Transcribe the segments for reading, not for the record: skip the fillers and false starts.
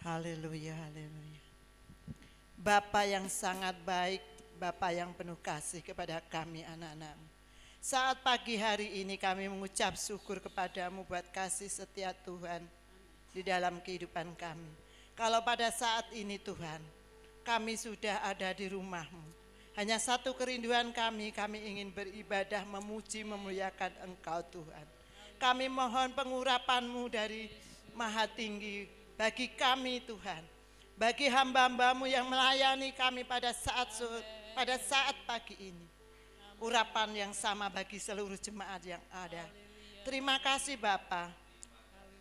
Haleluya, haleluya. Bapa yang sangat baik, Bapa yang penuh kasih kepada kami anak-anak-Mu. Saat pagi hari ini kami mengucap syukur kepadamu buat kasih setia Tuhan di dalam kehidupan kami. Kalau pada saat ini Tuhan, kami sudah ada di rumah-Mu. Hanya satu kerinduan kami ingin beribadah, memuji, memuliakan Engkau Tuhan. Kami mohon pengurapan-Mu dari Maha Tinggi bagi kami Tuhan. Bagi hamba-hamba-Mu yang melayani kami pada saat pagi ini. Urapan yang sama bagi seluruh jemaat yang ada. Terima kasih Bapa.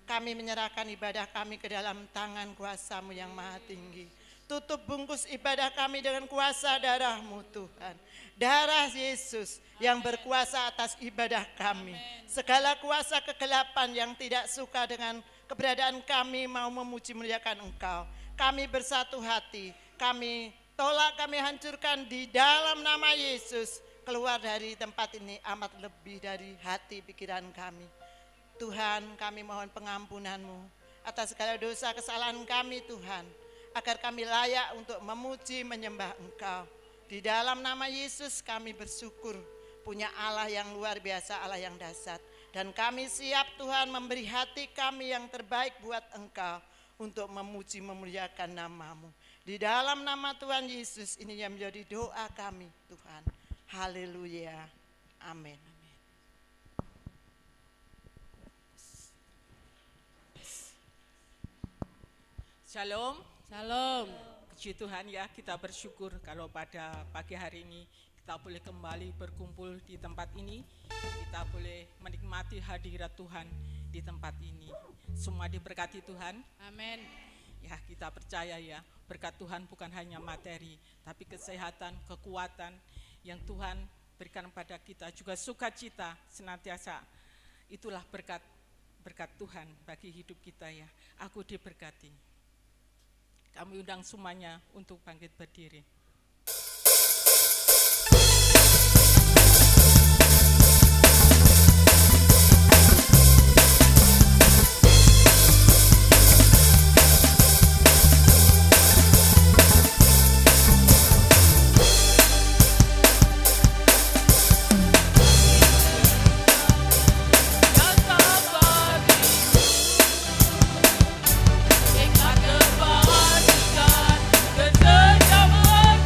Kami menyerahkan ibadah kami ke dalam tangan kuasa-Mu yang Maha Tinggi. Tutup bungkus ibadah kami dengan kuasa darah-Mu Tuhan. Darah Yesus yang berkuasa atas ibadah kami. Segala kuasa kegelapan yang tidak suka dengan keberadaan kami mau memuji muliakan Engkau. Kami bersatu hati, kami tolak, kami hancurkan di dalam nama Yesus. Keluar dari tempat ini amat lebih dari hati pikiran kami. Tuhan, kami mohon pengampunan-Mu atas segala dosa kesalahan kami Tuhan. Agar kami layak untuk memuji menyembah Engkau. Di dalam nama Yesus kami bersyukur punya Allah yang luar biasa, Allah yang dahsyat. Dan kami siap Tuhan memberi hati kami yang terbaik buat Engkau. Untuk memuji memuliakan nama-Mu. Di dalam nama Tuhan Yesus ini yang menjadi doa kami Tuhan. Haleluya. Amin. Shalom. Shalom. Puji Tuhan ya, kita bersyukur kalau pada pagi hari ini kita boleh kembali berkumpul di tempat ini. Kita boleh menikmati hadirat Tuhan di tempat ini. Semua diberkati Tuhan. Amin. Ya, kita percaya ya, berkat Tuhan bukan hanya materi, tapi kesehatan, kekuatan yang Tuhan berikan pada kita, juga sukacita senantiasa. Itulah berkat Tuhan bagi hidup kita ya. Aku diberkati. Kami undang semuanya untuk bangkit berdiri. Ingat kebajikan, kesejahtera.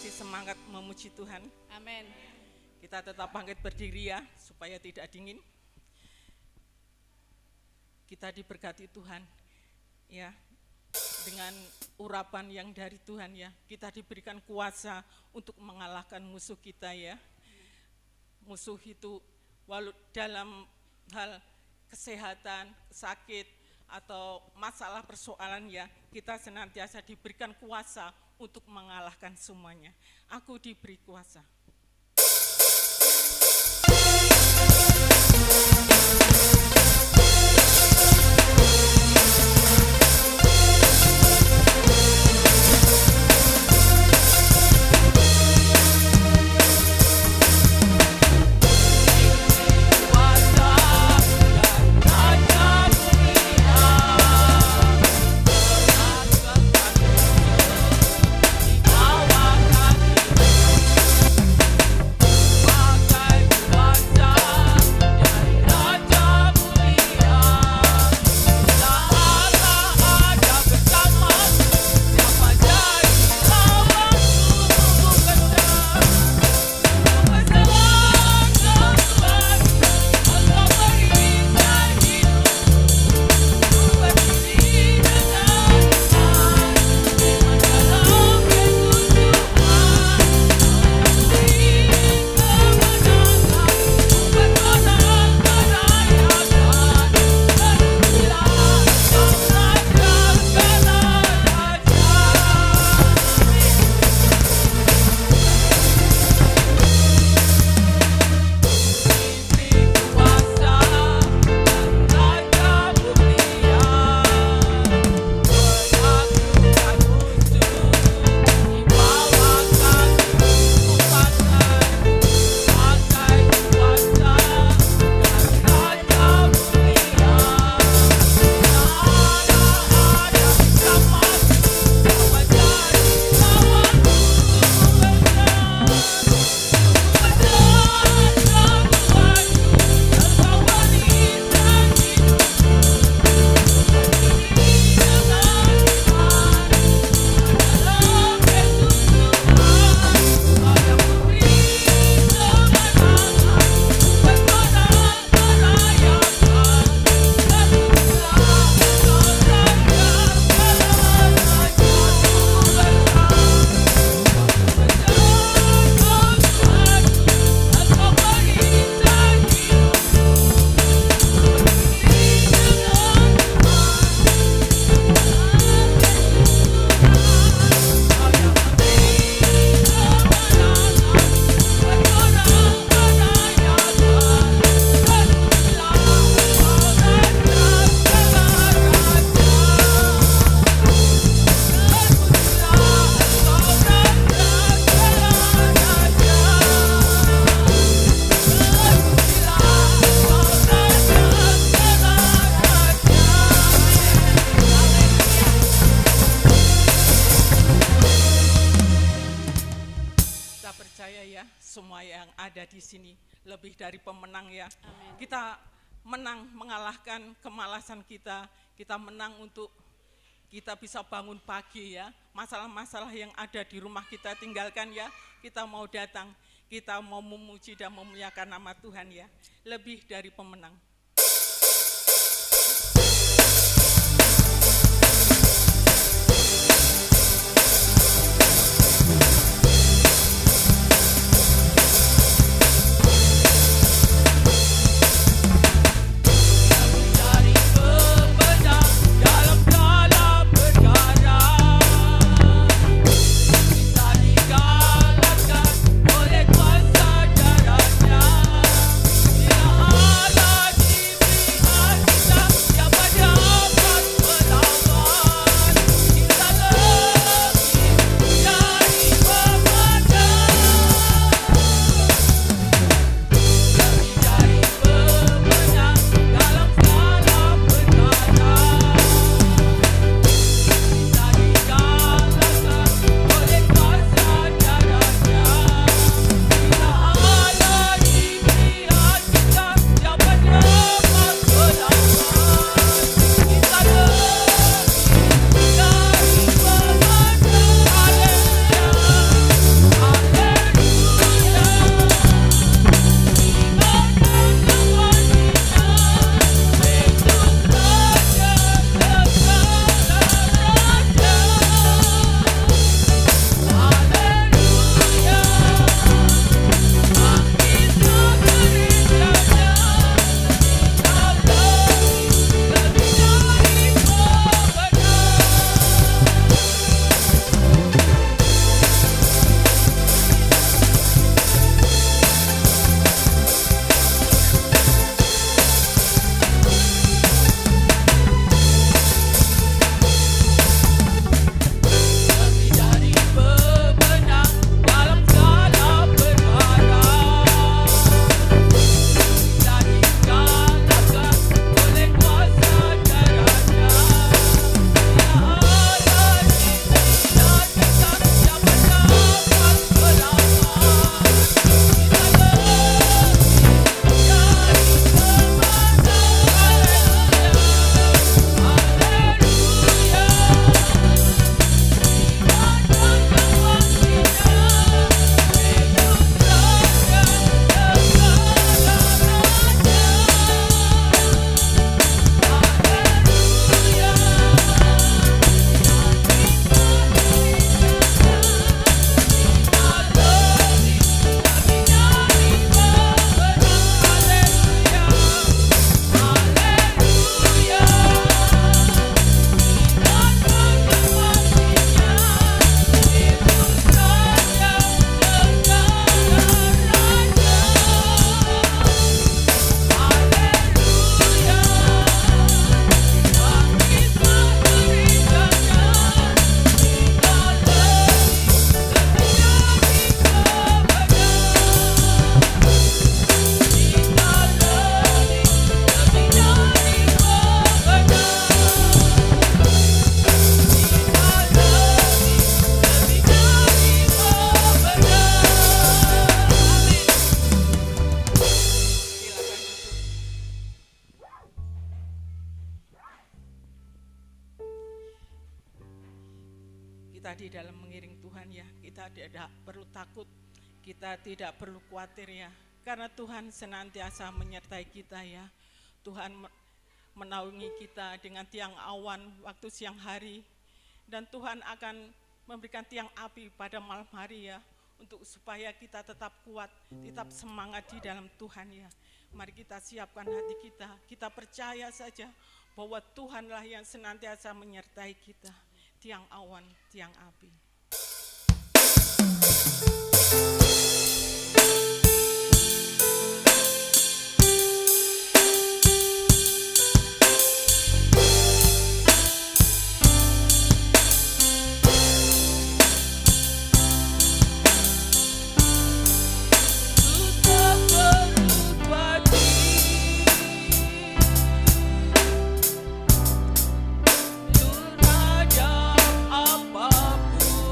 masih semangat memuji Tuhan. Amin. Kita tetap bangkit berdiri ya, supaya tidak dingin. Kita diberkati Tuhan, ya, dengan urapan yang dari Tuhan ya. Kita diberikan kuasa untuk mengalahkan musuh kita ya. Musuh itu walau dalam hal kesehatan, sakit, atau masalah persoalan ya, kita senantiasa diberikan kuasa untuk mengalahkan semuanya. Aku diberi kuasa. Semua yang ada di sini lebih dari pemenang ya. Amin. Kita menang mengalahkan kemalasan kita. Kita menang untuk kita bisa bangun pagi ya. Masalah-masalah yang ada di rumah kita tinggalkan ya. Kita mau datang, kita mau memuji dan memuliakan nama Tuhan ya. Lebih dari pemenang. Oleh kuasa darahnya, bila ada di dalam mengiring Tuhan ya. Kita tidak perlu takut, kita tidak perlu khawatir ya. Karena Tuhan senantiasa menyertai kita ya. Tuhan menaungi kita dengan tiang awan waktu siang hari. Dan Tuhan akan memberikan tiang api pada malam hari ya. Untuk supaya kita tetap kuat, tetap semangat di dalam Tuhan ya. Mari kita siapkan hati kita. Kita percaya saja bahwa Tuhanlah yang senantiasa menyertai kita. Tiang awan, tiang api. Apapun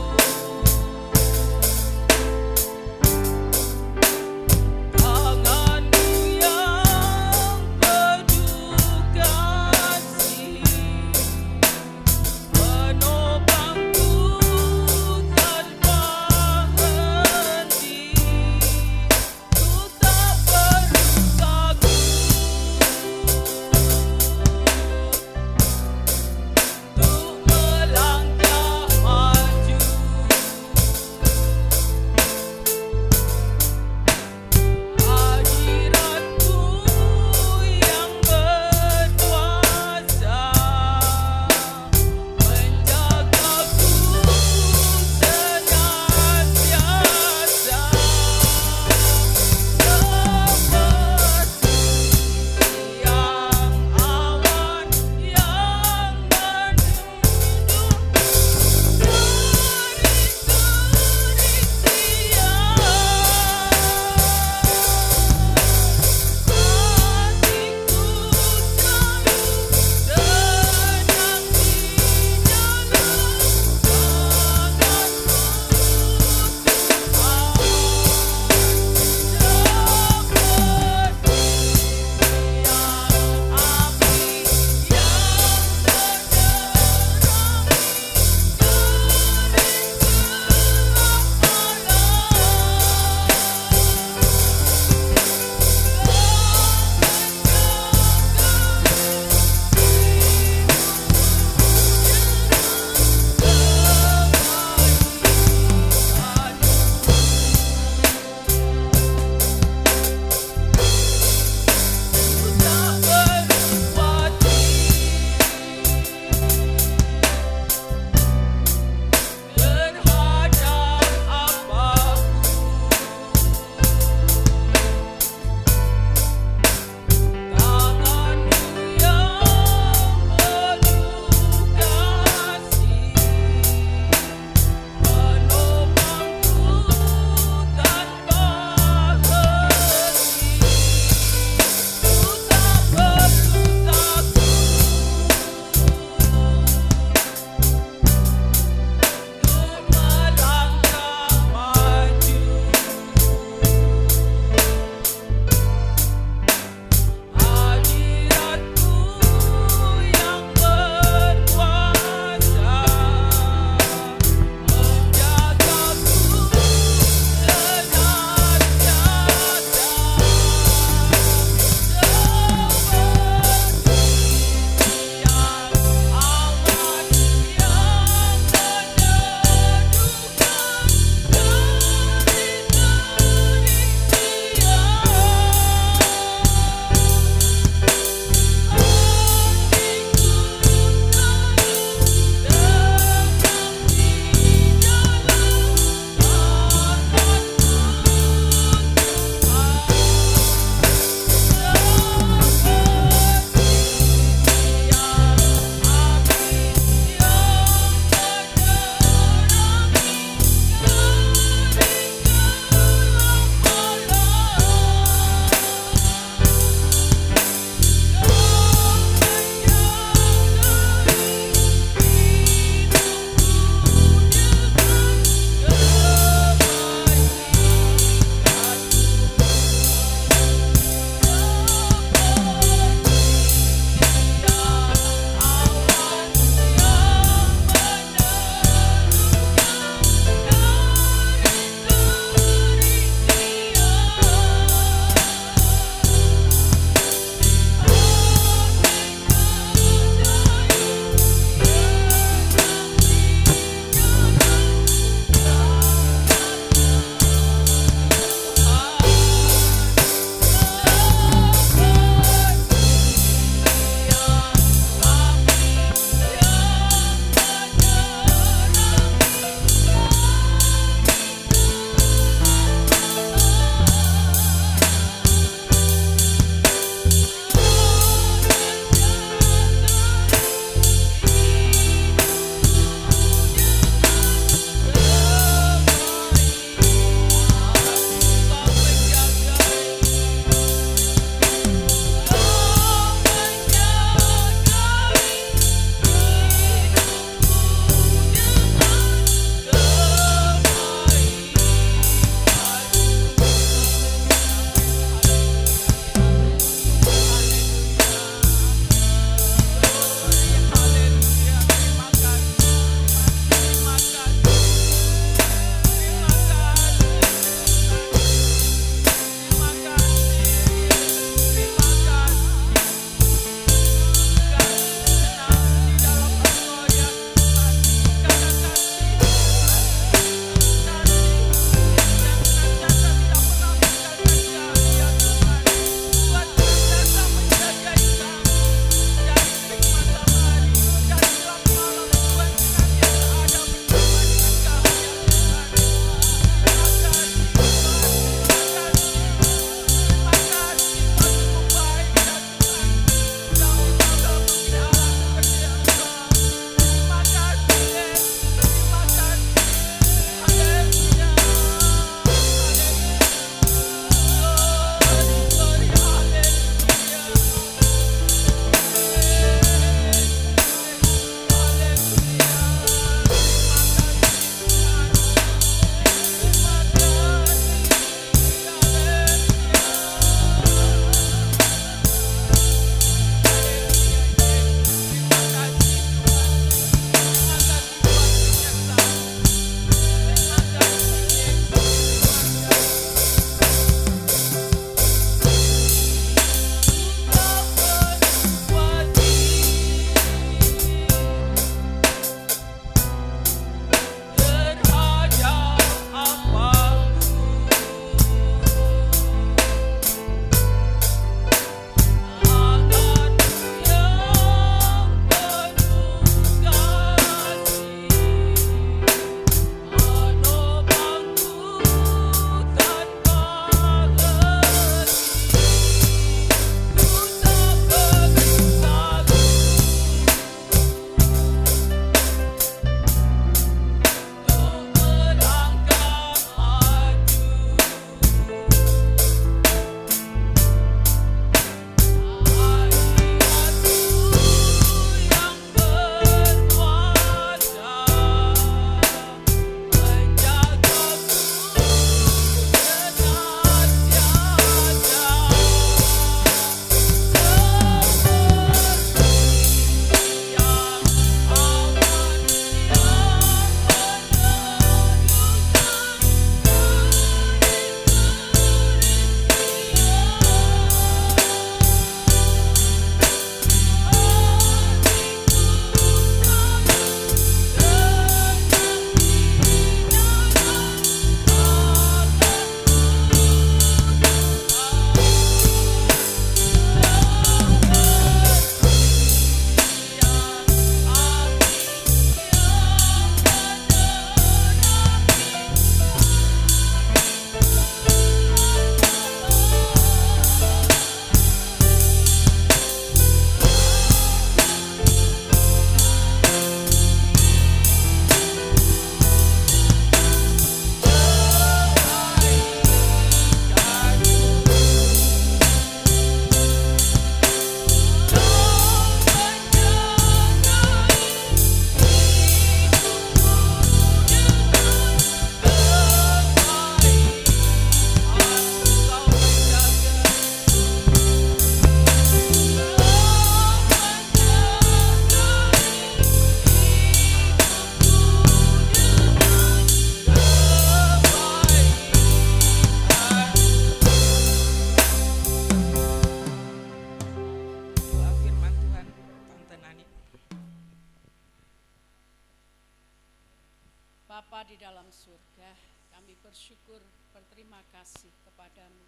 di dalam surga, kami bersyukur, berterima kasih kepadamu.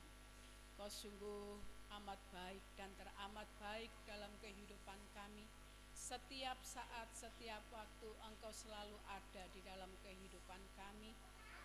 Kau sungguh amat baik dan teramat baik dalam kehidupan kami. Setiap saat, setiap waktu Engkau selalu ada di dalam kehidupan kami.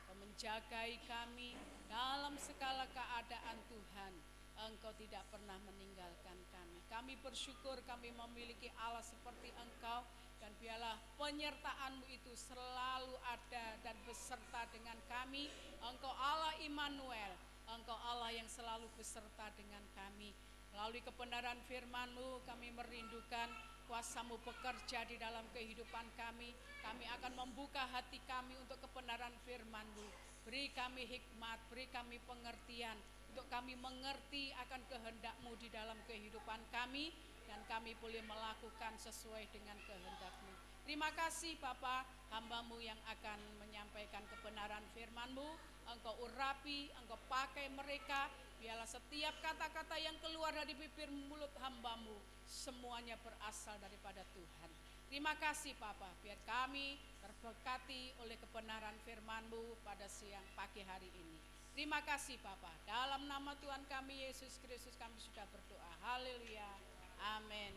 Kau menjagai kami dalam segala keadaan Tuhan. Engkau tidak pernah meninggalkan kami. Kami bersyukur kami memiliki Allah seperti Engkau. Dan biarlah penyertaan-Mu itu selalu ada dan beserta dengan kami. Engkau Allah Immanuel, Engkau Allah yang selalu beserta dengan kami. Melalui kebenaran firman-Mu kami merindukan kuasa-Mu bekerja di dalam kehidupan kami. Kami akan membuka hati kami untuk kebenaran firman-Mu. Beri kami hikmat, beri kami pengertian, untuk kami mengerti akan kehendak-Mu di dalam kehidupan kami, dan kami boleh melakukan sesuai dengan kehendak-Mu. Terima kasih Bapa, hamba-Mu yang akan menyampaikan kebenaran firman-Mu. Engkau urapi, Engkau pakai mereka, biarlah setiap kata-kata yang keluar dari bibir mulut hamba-Mu semuanya berasal daripada Tuhan. Terima kasih Bapa, biar kami terberkati oleh kebenaran firman-Mu pada siang pagi hari ini. Terima kasih Bapa, dalam nama Tuhan kami Yesus Kristus kami sudah berdoa. Haleluya. Amin.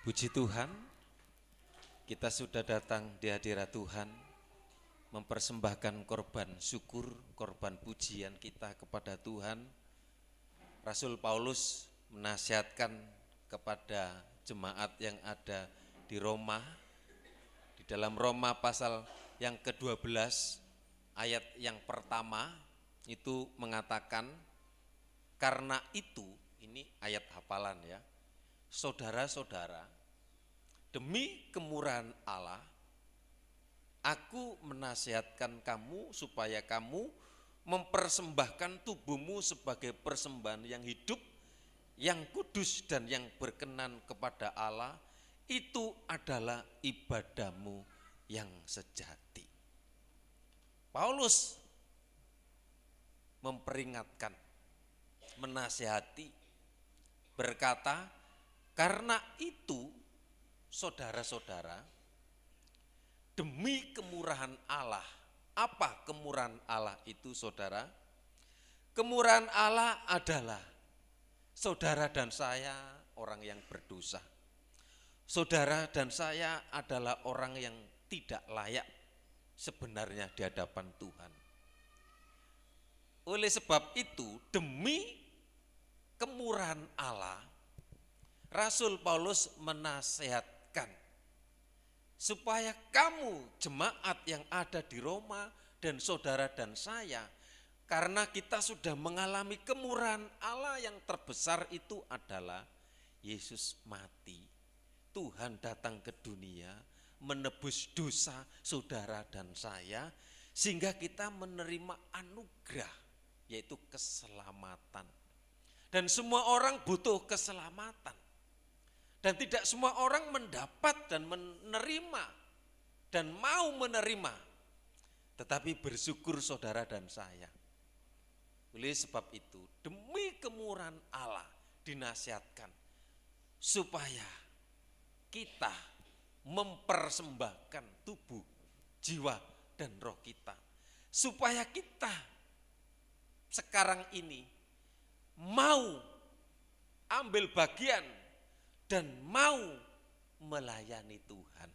Puji Tuhan, kita sudah datang di hadirat Tuhan, mempersembahkan korban syukur, korban pujian kita kepada Tuhan. Rasul Paulus menasihatkan kepada jemaat yang ada di Roma, di dalam Roma pasal yang ke-12 ayat yang pertama itu mengatakan, karena itu, ini ayat hafalan ya, saudara-saudara, demi kemurahan Allah, aku menasihatkan kamu supaya kamu mempersembahkan tubuhmu sebagai persembahan yang hidup, yang kudus dan yang berkenan kepada Allah. Itu adalah ibadahmu yang sejati. Paulus memperingatkan, menasihati, berkata, karena itu saudara-saudara, demi kemurahan Allah. Apa kemurahan Allah itu saudara? Kemurahan Allah adalah saudara dan saya orang yang berdosa. Saudara dan saya adalah orang yang tidak layak sebenarnya di hadapan Tuhan. Oleh sebab itu, demi kemurahan Allah, Rasul Paulus menasihatkan supaya kamu jemaat yang ada di Roma dan saudara dan saya, karena kita sudah mengalami kemurahan Allah yang terbesar itu adalah Yesus mati. Tuhan datang ke dunia menebus dosa saudara dan saya, sehingga kita menerima anugerah, yaitu keselamatan. Dan semua orang butuh keselamatan. Dan tidak semua orang mendapat dan menerima dan mau menerima. Tetapi bersyukur saudara dan saya. Oleh sebab itu, demi kemurahan Allah dinasihatkan supaya kita mempersembahkan tubuh, jiwa, dan roh kita. Supaya kita sekarang ini mau ambil bagian dan mau melayani Tuhan.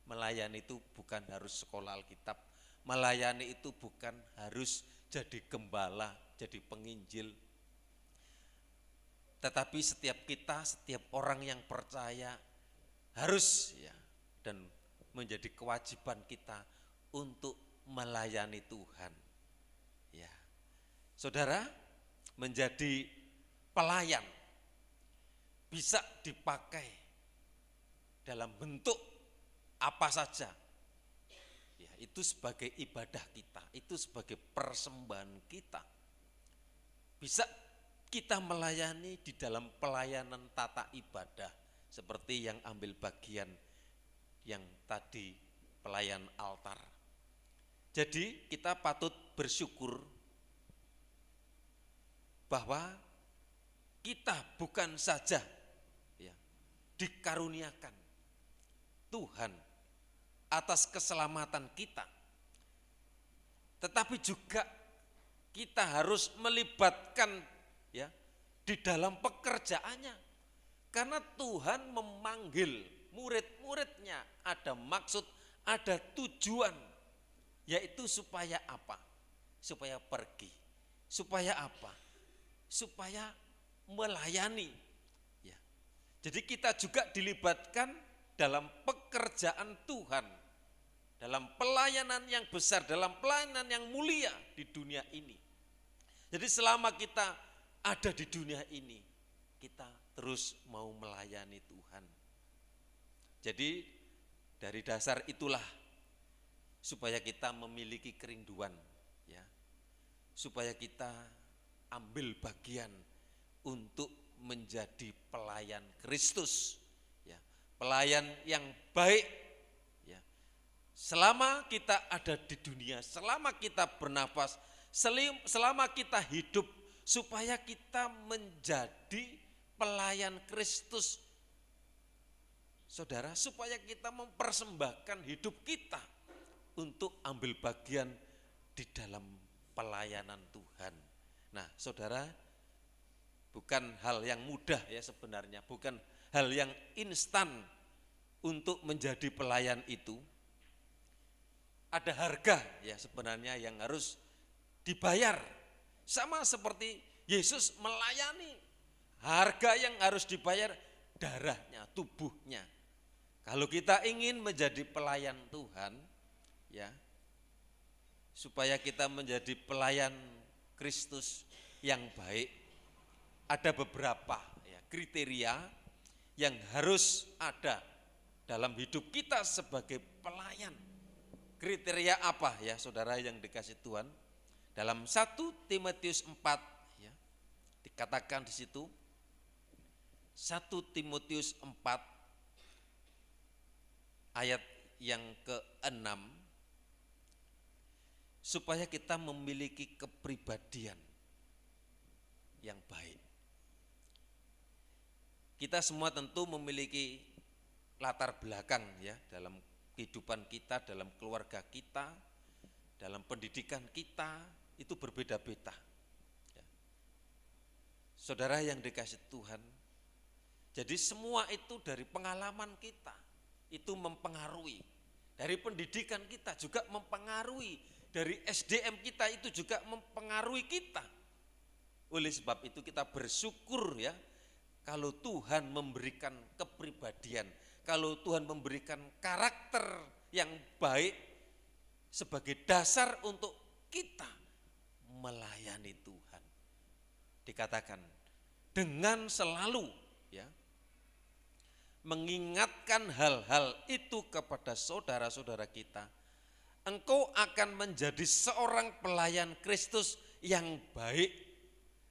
Melayani itu bukan harus sekolah Alkitab, melayani itu bukan harus jadi gembala, jadi penginjil. Tetapi setiap kita, setiap orang yang percaya harus ya, dan menjadi kewajiban kita untuk melayani Tuhan. Ya. Saudara, menjadi pelayan bisa dipakai dalam bentuk apa saja. Ya, itu sebagai ibadah kita, itu sebagai persembahan kita. Bisa kita melayani di dalam pelayanan tata ibadah, seperti yang ambil bagian yang tadi pelayan altar. Jadi kita patut bersyukur bahwa kita bukan saja ya, dikaruniakan Tuhan atas keselamatan kita, tetapi juga kita harus melibatkan ya di dalam pekerjaannya. Karena Tuhan memanggil murid-muridnya, ada maksud, ada tujuan, yaitu supaya apa? Supaya pergi. Supaya apa? Supaya melayani. Ya. Jadi kita juga dilibatkan dalam pekerjaan Tuhan, dalam pelayanan yang besar, dalam pelayanan yang mulia di dunia ini. Jadi selama kita ada di dunia ini, kita terus mau melayani Tuhan. Jadi dari dasar itulah supaya kita memiliki kerinduan ya. Supaya kita ambil bagian untuk menjadi pelayan Kristus ya. Pelayan yang baik ya. Selama kita ada di dunia, selama kita bernafas, selama kita hidup, supaya kita menjadi pelayan Kristus, saudara, supaya kita mempersembahkan hidup kita untuk ambil bagian di dalam pelayanan Tuhan. Nah, saudara, bukan hal yang mudah ya sebenarnya, bukan hal yang instan untuk menjadi pelayan itu. Ada harga ya sebenarnya yang harus dibayar, sama seperti Yesus melayani. Harga yang harus dibayar, darahnya, tubuhnya. Kalau kita ingin menjadi pelayan Tuhan, ya, supaya kita menjadi pelayan Kristus yang baik, ada beberapa ya, kriteria yang harus ada dalam hidup kita sebagai pelayan. Kriteria apa ya, saudara yang dikasih Tuhan? Dalam 1 Timotius 4 ya, dikatakan di situ, 1 Timotius 4 ayat yang ke-6, supaya kita memiliki kepribadian yang baik. Kita semua tentu memiliki latar belakang ya dalam kehidupan kita, dalam keluarga kita, dalam pendidikan kita, itu berbeda-beda. Ya. Saudara yang dikasih Tuhan, jadi semua itu dari pengalaman kita, itu mempengaruhi. Dari pendidikan kita juga mempengaruhi. Dari SDM kita itu juga mempengaruhi kita. Oleh sebab itu kita bersyukur ya, kalau Tuhan memberikan kepribadian, kalau Tuhan memberikan karakter yang baik sebagai dasar untuk kita melayani Tuhan. Dikatakan dengan selalu ya mengingatkan hal-hal itu kepada saudara-saudara kita, engkau akan menjadi seorang pelayan Kristus yang baik,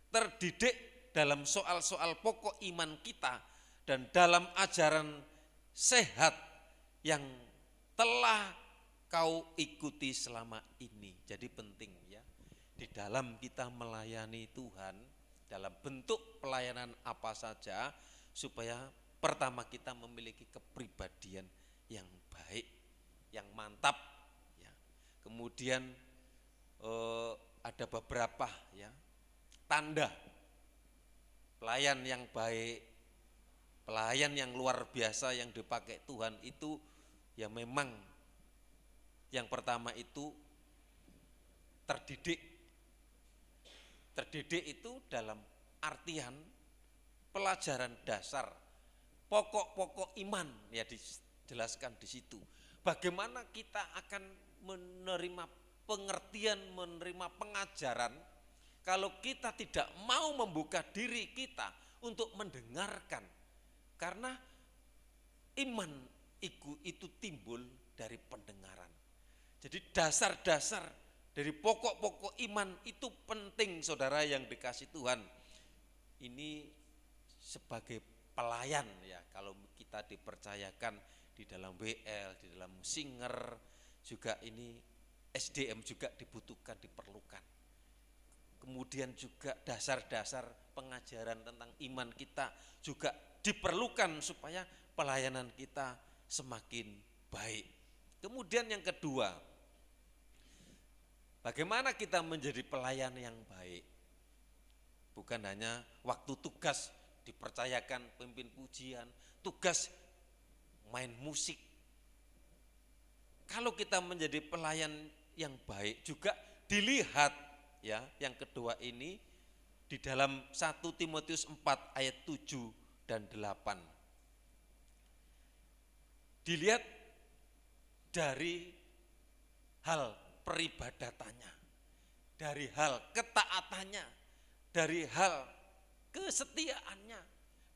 terdidik dalam soal-soal pokok iman kita dan dalam ajaran sehat yang telah kau ikuti selama ini. Jadi penting ya, di dalam kita melayani Tuhan, dalam bentuk pelayanan apa saja, supaya pertama kita memiliki kepribadian yang baik, yang mantap ya. Kemudian ada beberapa ya tanda pelayan yang baik, pelayan yang luar biasa yang dipakai Tuhan itu ya, memang yang pertama itu terdidik. Terdidik itu dalam artian pelajaran dasar, pokok-pokok iman ya dijelaskan di situ. Bagaimana kita akan menerima pengertian, menerima pengajaran kalau kita tidak mau membuka diri kita untuk mendengarkan. Karena iman itu timbul dari pendengaran. Jadi dasar-dasar dari pokok-pokok iman itu penting, saudara yang dikasih Tuhan. Ini sebagai pelayan ya, kalau kita dipercayakan di dalam WL, di dalam Singer juga, ini SDM juga dibutuhkan, diperlukan. kemudian juga dasar-dasar pengajaran tentang iman kita juga diperlukan supaya pelayanan kita semakin baik. Kemudian yang kedua, bagaimana kita menjadi pelayan yang baik? Bukan hanya waktu tugas dipercayakan pimpin pujian, tugas main musik. Kalau kita menjadi pelayan yang baik juga dilihat ya, yang kedua ini di dalam 1 Timotius 4 ayat 7 dan 8. Dilihat dari hal peribadatannya, dari hal ketaatannya, dari hal kesetiaannya,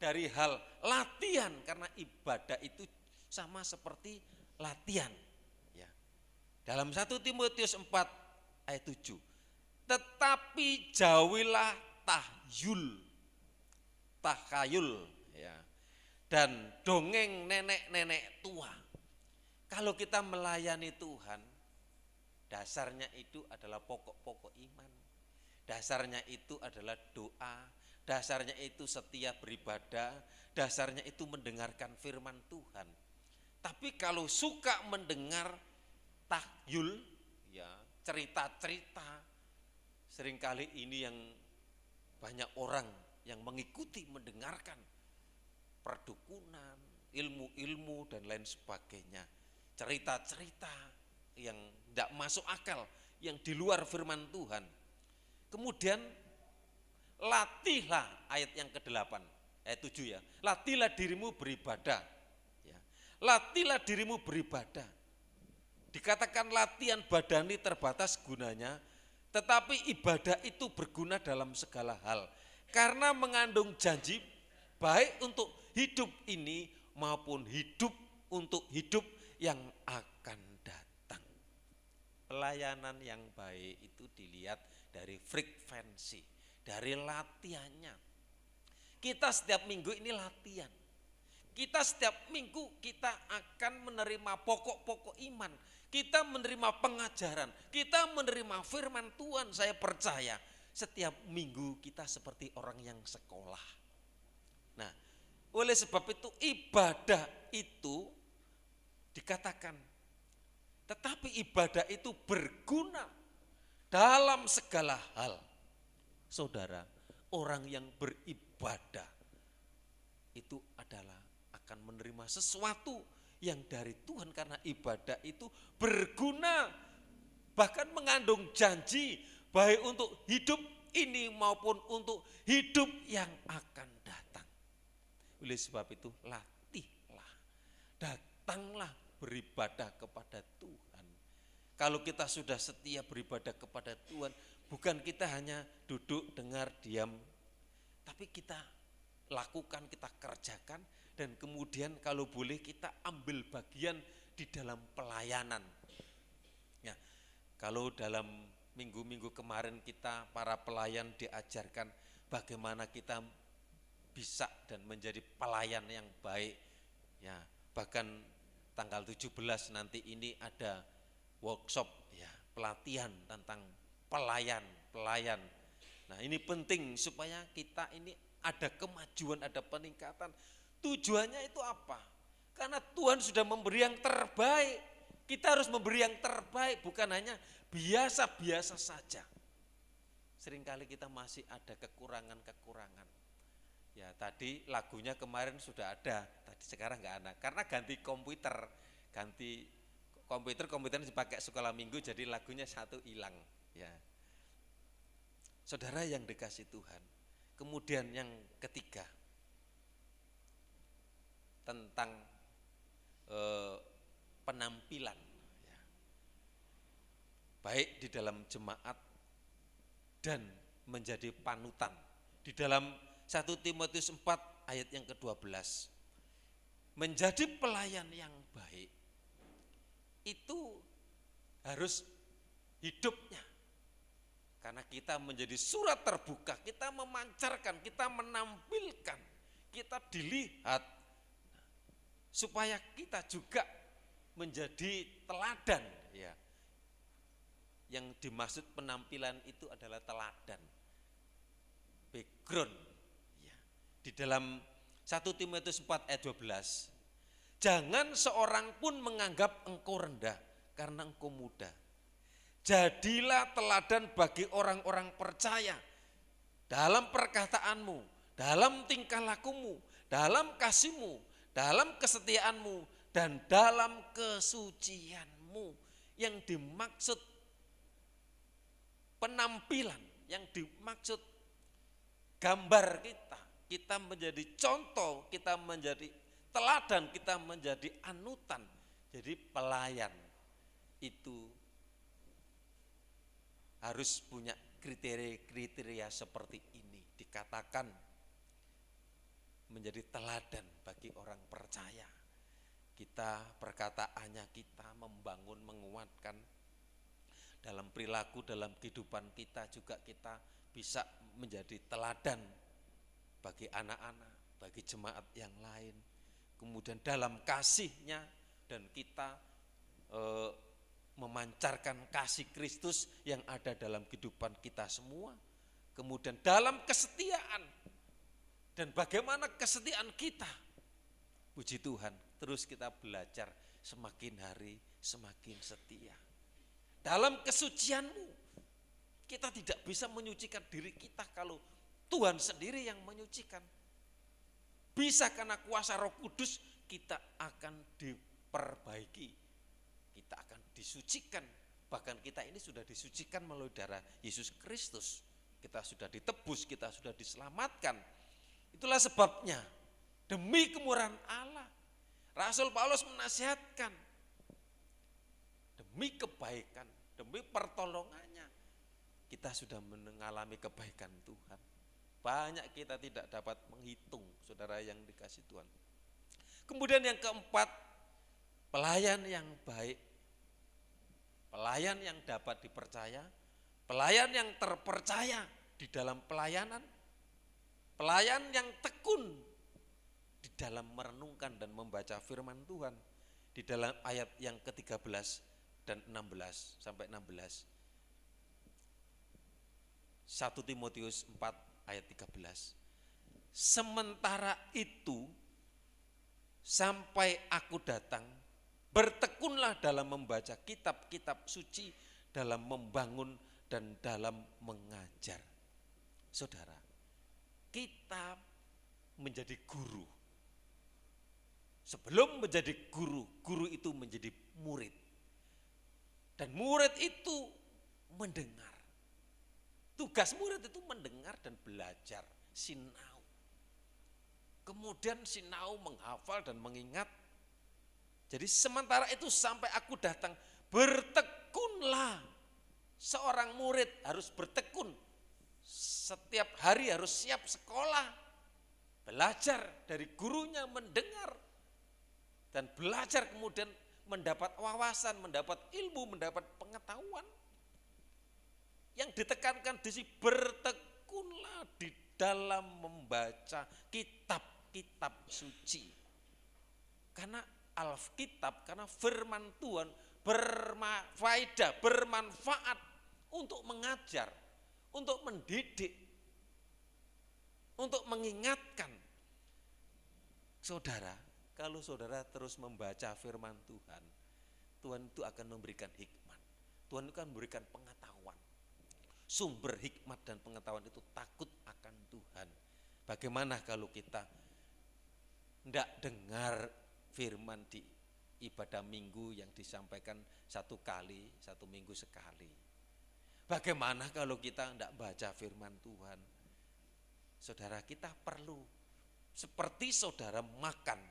dari hal latihan, karena ibadah itu sama seperti latihan. Ya. Dalam 1 Timotius 4 ayat 7, tetapi jauhilah takhayul, ya, dan dongeng nenek-nenek tua. Kalau kita melayani Tuhan, dasarnya itu adalah pokok-pokok iman. Dasarnya itu adalah doa, dasarnya itu setia beribadah, dasarnya itu mendengarkan firman Tuhan. Tapi kalau suka mendengar tahyul, ya, cerita-cerita, seringkali ini yang banyak orang yang mengikuti mendengarkan perdukunan, ilmu-ilmu dan lain sebagainya. Cerita-cerita yang tidak masuk akal, yang di luar firman Tuhan. Kemudian latihlah, ayat yang ke-8, ayat 7 ya. Latihlah dirimu beribadah. Ya. Latihlah dirimu beribadah. Dikatakan latihan badani terbatas gunanya, tetapi ibadah itu berguna dalam segala hal. Karena mengandung janji baik untuk hidup ini maupun hidup untuk hidup yang akan datang. Pelayanan yang baik itu dilihat dari frekuensi, dari latihannya. Kita setiap minggu ini latihan. Kita setiap minggu kita akan menerima pokok-pokok iman. Kita menerima pengajaran, kita menerima firman Tuhan. Saya percaya setiap minggu kita seperti orang yang sekolah. Nah, oleh sebab itu ibadah itu dikatakan, tetapi ibadah itu berguna dalam segala hal. Saudara, orang yang beribadah itu adalah akan menerima sesuatu yang dari Tuhan, karena ibadah itu berguna, bahkan mengandung janji baik untuk hidup ini maupun untuk hidup yang akan datang. Oleh sebab itu latihlah, datanglah beribadah kepada Tuhan. Kalau kita sudah setia beribadah kepada Tuhan, bukan kita hanya duduk, dengar, diam, tapi kita lakukan, kita kerjakan, dan kemudian kalau boleh kita ambil bagian di dalam pelayanan. Ya, kalau dalam minggu-minggu kemarin kita para pelayan diajarkan bagaimana kita bisa dan menjadi pelayan yang baik. Ya, bahkan tanggal 17 nanti ini ada workshop, ya, pelatihan tentang pelayan. Nah, ini penting supaya kita ini ada kemajuan, ada peningkatan. Tujuannya itu apa? Karena Tuhan sudah memberi yang terbaik. Kita harus memberi yang terbaik, bukan hanya biasa-biasa saja. Seringkali kita masih ada kekurangan-kekurangan. Ya, tadi lagunya kemarin sudah ada, tadi sekarang enggak ada. Karena ganti komputer dipakai sekolah minggu, jadi lagunya satu hilang. Ya. Saudara yang dikasih Tuhan. Kemudian yang ketiga, tentang penampilan, ya, baik di dalam jemaat dan menjadi panutan. Di dalam 1 Timotius 4 ayat yang ke-12, menjadi pelayan yang baik itu harus hidupnya. Karena kita menjadi surat terbuka, kita memancarkan, kita menampilkan, kita dilihat, supaya kita juga menjadi teladan, ya. Yang dimaksud penampilan itu adalah teladan. background. Ya. Di dalam 1 Timotius 4 ayat 12, jangan seorang pun menganggap engkau rendah karena engkau muda. Jadilah teladan bagi orang-orang percaya dalam perkataanmu, dalam tingkah lakumu, dalam kasihmu, dalam kesetiaanmu, dan dalam kesucianmu. Yang dimaksud penampilan, yang dimaksud gambar kita menjadi contoh, kita menjadi teladan, kita menjadi anutan. Jadi pelayan itu harus punya kriteria seperti ini, dikatakan menjadi teladan bagi orang percaya. Kita perkataannya kita membangun, menguatkan dalam perilaku, dalam kehidupan kita juga kita bisa menjadi teladan bagi anak-anak, bagi jemaat yang lain. Kemudian dalam kasihnya dan kita memancarkan kasih Kristus yang ada dalam kehidupan kita semua. Kemudian dalam kesetiaan, dan bagaimana kesetiaan kita. Puji Tuhan, terus kita belajar semakin hari semakin setia. Dalam kesucianmu, kita tidak bisa menyucikan diri kita kalau Tuhan sendiri yang menyucikan. Bisa karena kuasa Roh Kudus kita akan diperbaiki. Kita akan disucikan, bahkan kita ini sudah disucikan melalui darah Yesus Kristus. Kita sudah ditebus, kita sudah diselamatkan. Itulah sebabnya demi kemurahan Allah, Rasul Paulus menasihatkan demi kebaikan, demi pertolongannya, kita sudah mengalami kebaikan Tuhan. Banyak kita tidak dapat menghitung, saudara yang dikasih Tuhan. Kemudian yang keempat, pelayan yang baik. Pelayan yang dapat dipercaya, pelayan yang terpercaya di dalam pelayanan, pelayan yang tekun di dalam merenungkan dan membaca firman Tuhan. Di dalam ayat yang ke-13 dan 16 sampai 16. 1 Timotius 4 ayat 13. Sementara itu sampai aku datang, bertekunlah dalam membaca kitab-kitab suci, dalam membangun dan dalam mengajar. Saudara, kita menjadi guru. Sebelum menjadi guru, guru itu menjadi murid. Dan murid itu mendengar. Tugas murid itu mendengar dan belajar, sinau. Kemudian sinau, menghafal dan mengingat. Jadi sementara itu sampai aku datang, bertekunlah. Seorang murid harus bertekun. Setiap hari harus siap sekolah. Belajar dari gurunya, mendengar. Dan belajar kemudian mendapat wawasan, mendapat ilmu, mendapat pengetahuan. Yang ditekankan di sini, bertekunlah di dalam membaca kitab-kitab suci. Karena Alkitab, karena firman Tuhan berfaedah, bermanfaat untuk mengajar, untuk mendidik, untuk mengingatkan. Saudara, kalau saudara terus membaca firman Tuhan, Tuhan itu akan memberikan hikmat. Tuhan itu akan memberikan pengetahuan. Sumber hikmat dan pengetahuan itu takut akan Tuhan. Bagaimana kalau kita tidak dengar firman di ibadah minggu yang disampaikan satu minggu sekali. Bagaimana kalau kita tidak baca firman Tuhan? Saudara, kita perlu seperti saudara makan.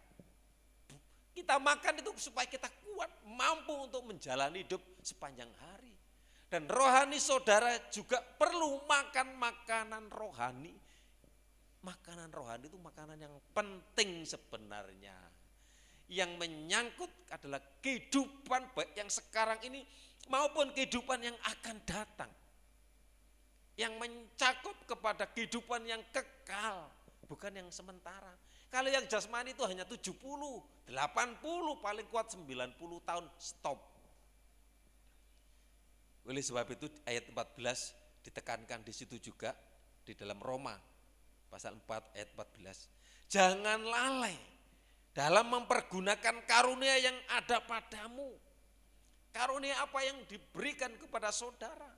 Kita makan itu supaya kita kuat, mampu untuk menjalani hidup sepanjang hari. Dan rohani saudara juga perlu makan makanan rohani. Makanan rohani itu makanan yang penting sebenarnya. Yang menyangkut adalah kehidupan baik yang sekarang ini maupun kehidupan yang akan datang. Yang mencakup kepada kehidupan yang kekal, bukan yang sementara. Kalau yang jasmani itu hanya 70, 80, paling kuat 90 tahun, stop. Oleh sebab itu ayat 14 ditekankan di situ juga di dalam Roma pasal 4 ayat 14. Jangan lalai dalam mempergunakan karunia yang ada padamu. Karunia apa yang diberikan kepada saudara?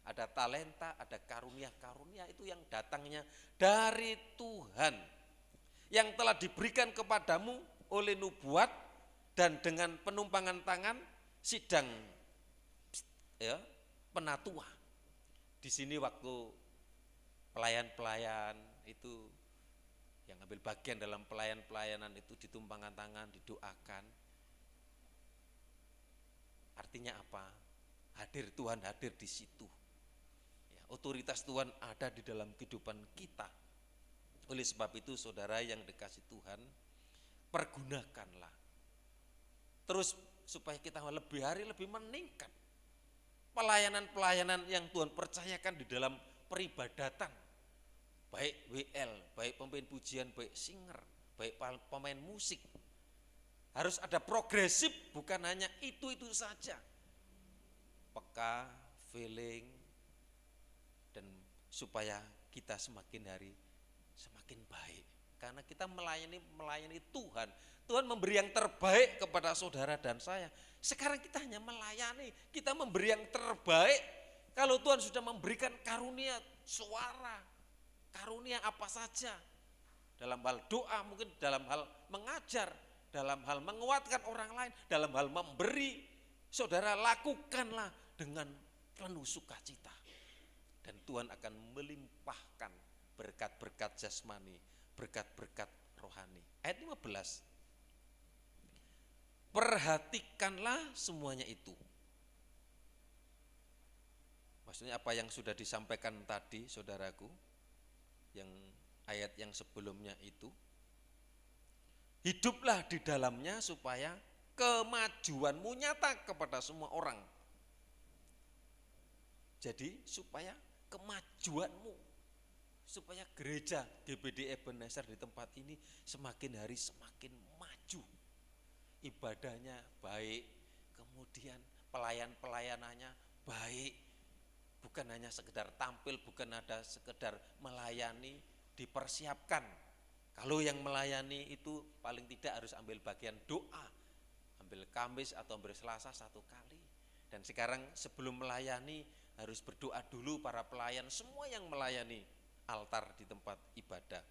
Ada talenta, ada karunia-karunia itu yang datangnya dari Tuhan. Yang telah diberikan kepadamu oleh nubuat dan dengan penumpangan tangan sidang ya, penatua. Di sini waktu pelayan-pelayan itu yang ambil bagian dalam pelayanan itu ditumpangkan tangan, didoakan. Artinya apa? Hadir Tuhan, hadir di situ. Ya, otoritas Tuhan ada di dalam kehidupan kita. Oleh sebab itu saudara yang dikasih Tuhan, pergunakanlah. Terus supaya kita lebih hari lebih meningkat. Pelayanan-pelayanan yang Tuhan percayakan di dalam peribadatan. Baik WL, baik pemain pujian, baik singer, baik pemain musik. Harus ada progresif, bukan hanya itu-itu saja. Peka, feeling, dan supaya kita semakin hari semakin baik. Karena kita melayani Tuhan. Tuhan memberi yang terbaik kepada saudara dan saya. Sekarang kita hanya melayani, kita memberi yang terbaik. Kalau Tuhan sudah memberikan karunia suara, karunia apa saja, dalam hal doa, mungkin dalam hal mengajar, dalam hal menguatkan orang lain, dalam hal memberi, saudara lakukanlah dengan penuh sukacita. Dan Tuhan akan melimpahkan berkat-berkat jasmani, berkat-berkat rohani. Ayat 15. Perhatikanlah semuanya itu. Maksudnya apa yang sudah disampaikan tadi, saudaraku, yang ayat yang sebelumnya itu, hiduplah di dalamnya supaya kemajuanmu nyata kepada semua orang. Jadi supaya kemajuanmu, supaya gereja GBD Ebenezer di tempat ini semakin hari semakin maju. Ibadahnya baik, kemudian pelayanannya baik, bukan hanya sekedar tampil, bukan ada sekedar melayani, dipersiapkan. Kalau yang melayani itu paling tidak harus ambil bagian doa, ambil Kamis atau ambil Selasa 1 kali. Dan sekarang sebelum melayani harus berdoa dulu para pelayan, semua yang melayani altar di tempat ibadah.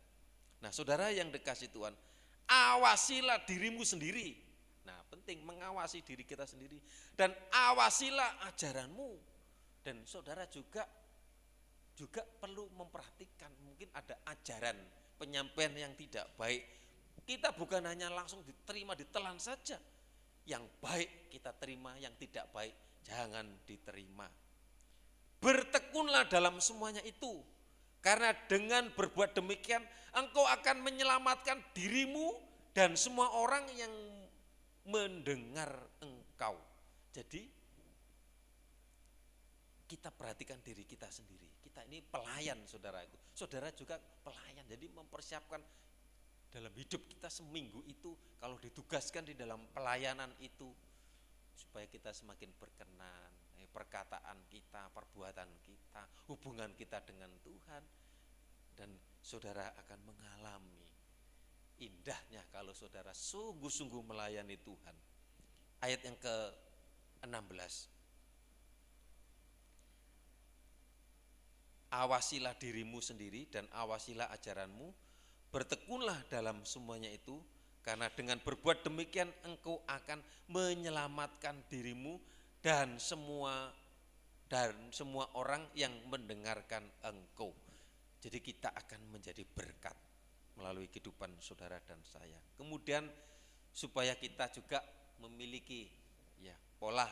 Nah saudara yang dikasih Tuhan, awasilah dirimu sendiri. Nah penting mengawasi diri kita sendiri. Dan awasilah ajaranmu. Dan saudara juga perlu memperhatikan, mungkin ada ajaran penyampaian yang tidak baik. Kita bukan hanya langsung diterima, ditelan saja. Yang baik kita terima, yang tidak baik jangan diterima. Bertekunlah dalam semuanya itu. Karena dengan berbuat demikian engkau akan menyelamatkan dirimu dan semua orang yang mendengar engkau. Jadi kita perhatikan diri kita sendiri. Kita ini pelayan saudaraku. Saudara juga pelayan. Jadi mempersiapkan dalam hidup kita seminggu itu, kalau ditugaskan di dalam pelayanan itu, supaya kita semakin berkenan, perkataan kita, perbuatan kita, hubungan kita dengan Tuhan. Dan saudara akan mengalami indahnya kalau saudara sungguh-sungguh melayani Tuhan. Ayat yang ke-16. Awasilah dirimu sendiri dan awasilah ajaranmu, bertekunlah dalam semuanya itu, karena dengan berbuat demikian engkau akan menyelamatkan dirimu dan semua orang yang mendengarkan engkau. Jadi kita akan menjadi berkat melalui kehidupan saudara dan saya. Kemudian supaya kita juga memiliki pola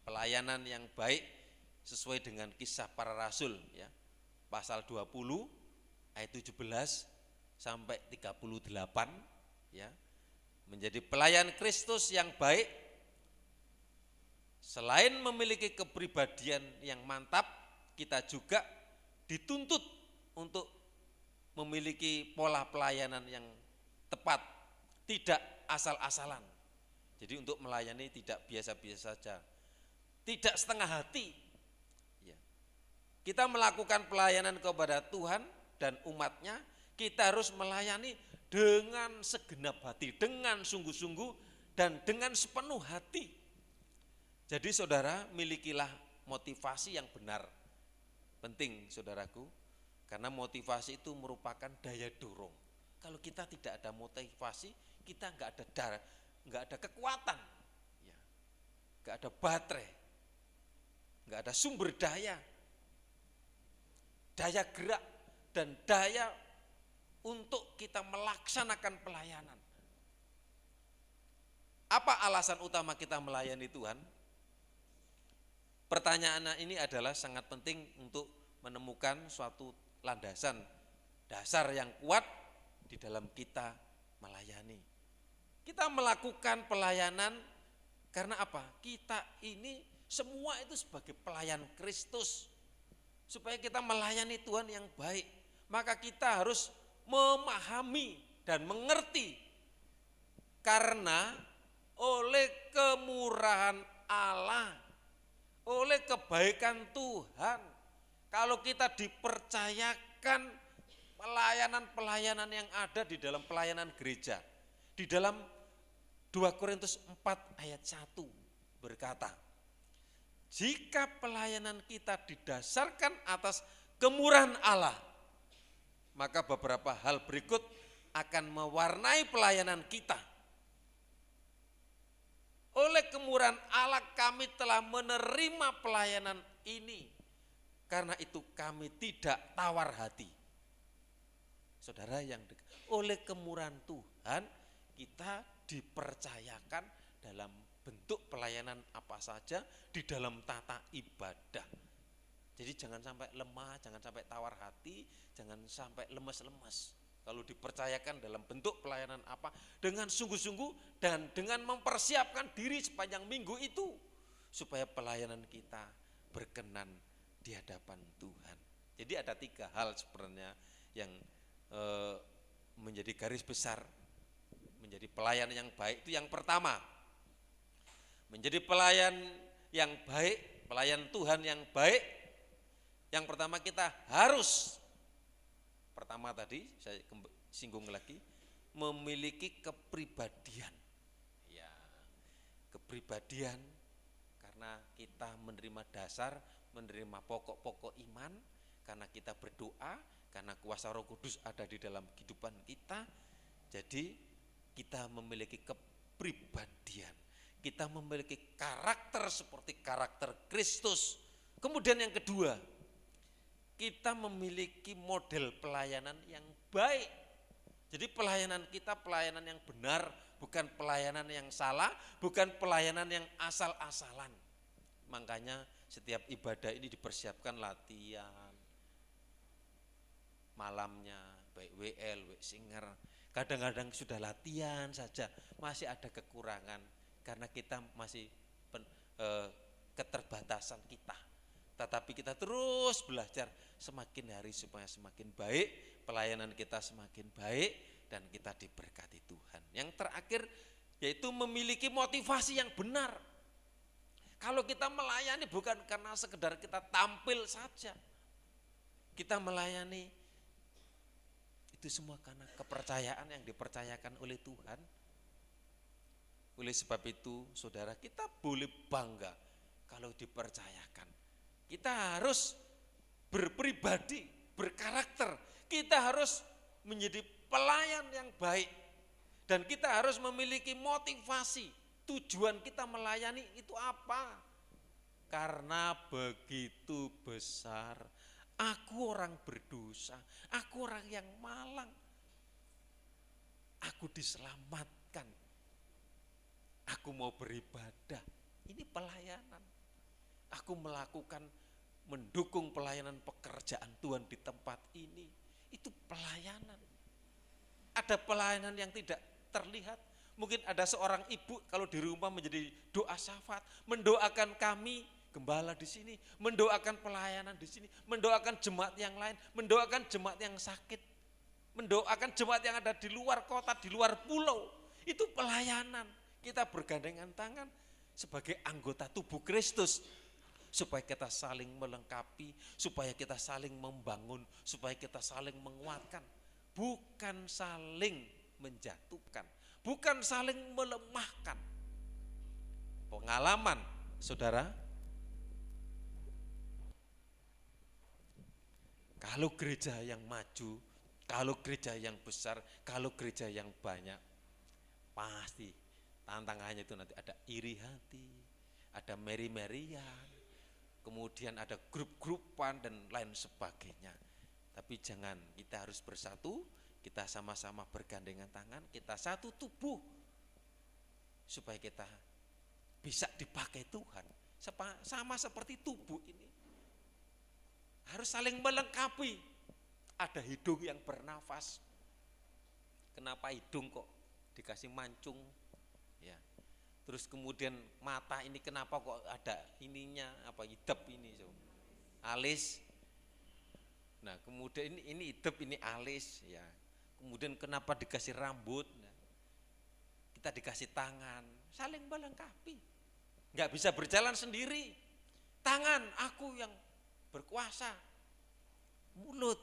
pelayanan yang baik sesuai dengan kisah para rasul, pasal 20 ayat 17 sampai 38, menjadi pelayan Kristus yang baik. Selain memiliki kepribadian yang mantap, kita juga dituntut untuk memiliki pola pelayanan yang tepat, tidak asal-asalan. Jadi untuk melayani tidak biasa-biasa saja, tidak setengah hati. Kita melakukan pelayanan kepada Tuhan dan umatnya, kita harus melayani dengan segenap hati, dengan sungguh-sungguh dan dengan sepenuh hati. Jadi saudara, milikilah motivasi yang benar. Penting saudaraku, karena motivasi itu merupakan daya dorong. Kalau kita tidak ada motivasi, kita nggak ada kekuatan, ya, nggak ada baterai, nggak ada sumber daya gerak dan daya untuk kita melaksanakan pelayanan. Apa alasan utama kita melayani Tuhan? Pertanyaan ini adalah sangat penting untuk menemukan suatu landasan dasar yang kuat di dalam kita melayani. Kita melakukan pelayanan karena apa? Kita ini semua itu sebagai pelayan Kristus. Supaya kita melayani Tuhan yang baik, maka kita harus memahami dan mengerti. Karena oleh kemurahan Allah, oleh kebaikan Tuhan, kalau kita dipercayakan pelayanan-pelayanan yang ada di dalam pelayanan gereja, di dalam 2 Korintus 4 ayat 1 berkata, jika pelayanan kita didasarkan atas kemurahan Allah, maka beberapa hal berikut akan mewarnai pelayanan kita. Oleh kemurahan Allah kami telah menerima pelayanan ini, karena itu kami tidak tawar hati. Saudara yang dekat, oleh kemurahan Tuhan kita dipercayakan dalam bentuk pelayanan apa saja di dalam tata ibadah. Jadi jangan sampai lemah, jangan sampai tawar hati, jangan sampai lemes-lemes. Kalau dipercayakan dalam bentuk pelayanan apa, dengan sungguh-sungguh dan dengan mempersiapkan diri sepanjang minggu itu, supaya pelayanan kita berkenan di hadapan Tuhan. Jadi ada 3 hal sebenarnya yang menjadi garis besar menjadi pelayan yang baik. Itu yang pertama, menjadi pelayan yang baik, pelayan Tuhan yang baik. Yang pertama kita harus, pertama tadi saya singgung lagi, memiliki kepribadian. Ya, kepribadian karena kita menerima dasar, menerima pokok-pokok iman, karena kita berdoa, karena kuasa Roh Kudus ada di dalam kehidupan kita. Jadi kita memiliki kepribadian. Kita memiliki karakter seperti karakter Kristus. Kemudian yang kedua, kita memiliki model pelayanan yang baik. Jadi pelayanan kita pelayanan yang benar, bukan pelayanan yang salah, bukan pelayanan yang asal-asalan. Makanya setiap ibadah ini dipersiapkan latihan, malamnya, baik WL, singer. Kadang-kadang sudah latihan saja, masih ada kekurangan. Karena kita masih keterbatasan kita. Tetapi kita terus belajar semakin hari supaya semakin baik, pelayanan kita semakin baik, dan kita diberkati Tuhan. Yang terakhir yaitu memiliki motivasi yang benar. Kalau kita melayani bukan karena sekedar kita tampil saja. Kita melayani itu semua karena kepercayaan yang dipercayakan oleh Tuhan. Oleh sebab itu, saudara, kita boleh bangga kalau dipercayakan. Kita harus berpribadi, berkarakter. Kita harus menjadi pelayan yang baik. Dan kita harus memiliki motivasi. Tujuan kita melayani itu apa? Karena begitu besar. Aku orang berdosa, aku orang yang malang. Aku diselamatkan. Aku mau beribadah, ini pelayanan. Aku mendukung pelayanan pekerjaan Tuhan di tempat ini. Itu pelayanan. Ada pelayanan yang tidak terlihat. Mungkin ada seorang ibu kalau di rumah menjadi doa syafaat, mendoakan kami, gembala di sini, mendoakan pelayanan di sini, mendoakan jemaat yang lain, mendoakan jemaat yang sakit, mendoakan jemaat yang ada di luar kota, di luar pulau. Itu pelayanan. Kita bergandengan tangan sebagai anggota tubuh Kristus. supaya kita saling melengkapi, supaya kita saling membangun, supaya kita saling menguatkan, bukan saling menjatuhkan, bukan saling melemahkan. Pengalaman saudara, kalau gereja yang maju, kalau gereja yang besar, kalau gereja yang banyak, pasti tantangannya itu nanti ada iri hati, ada meri-merian, kemudian ada grup-grupan dan lain sebagainya. Tapi jangan, kita harus bersatu, kita sama-sama bergandengan tangan, kita satu tubuh, supaya kita bisa dipakai Tuhan. Sama seperti tubuh ini, harus saling melengkapi. Ada hidung yang bernafas. Kenapa hidung kok dikasih mancung? Ya. Terus kemudian mata ini kenapa kok ada ininya, apa hidep ini, so. Alis. Nah, kemudian ini hidep, ini alis, ya. Kemudian kenapa dikasih rambut? Nah, kita dikasih tangan, saling melengkapi. Nggak bisa berjalan sendiri. Tangan aku yang berkuasa, mulut.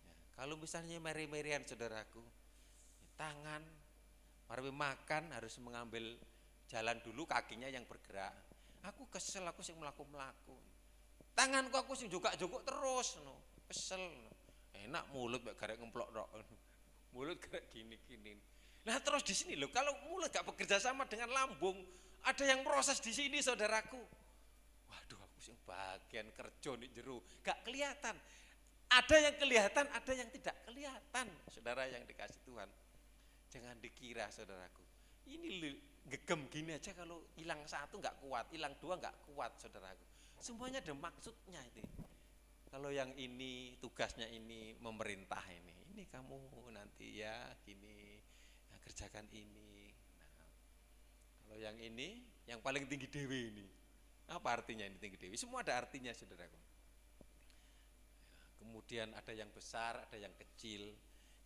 Ya, kalau misalnya meri-merian saudaraku, tangan, mari makan harus mengambil jalan dulu, kakinya yang bergerak. Aku kesel, aku sing melaku-melaku. Tanganku aku sing jukak-jukuk terus, no. Kesel. No. Enak mulut garek ngemplok tok. Mulut garek gini-gini. Nah terus di sini loh, kalau mulut gak bekerja sama dengan lambung, ada yang proses di sini saudaraku. Waduh, aku sing bagian kerja nih jero, gak kelihatan. Ada yang kelihatan, ada yang tidak kelihatan. Saudara yang dikasih Tuhan, jangan dikira saudaraku, ini gegem gini aja, kalau hilang satu nggak kuat, hilang dua nggak kuat saudaraku. Semuanya ada maksudnya itu. Kalau yang ini tugasnya ini memerintah ini kamu nanti ya gini, nah, kerjakan ini. Nah, kalau yang ini, yang paling tinggi dewi ini, apa artinya ini tinggi dewi? Semua ada artinya saudaraku. Kemudian ada yang besar, ada yang kecil,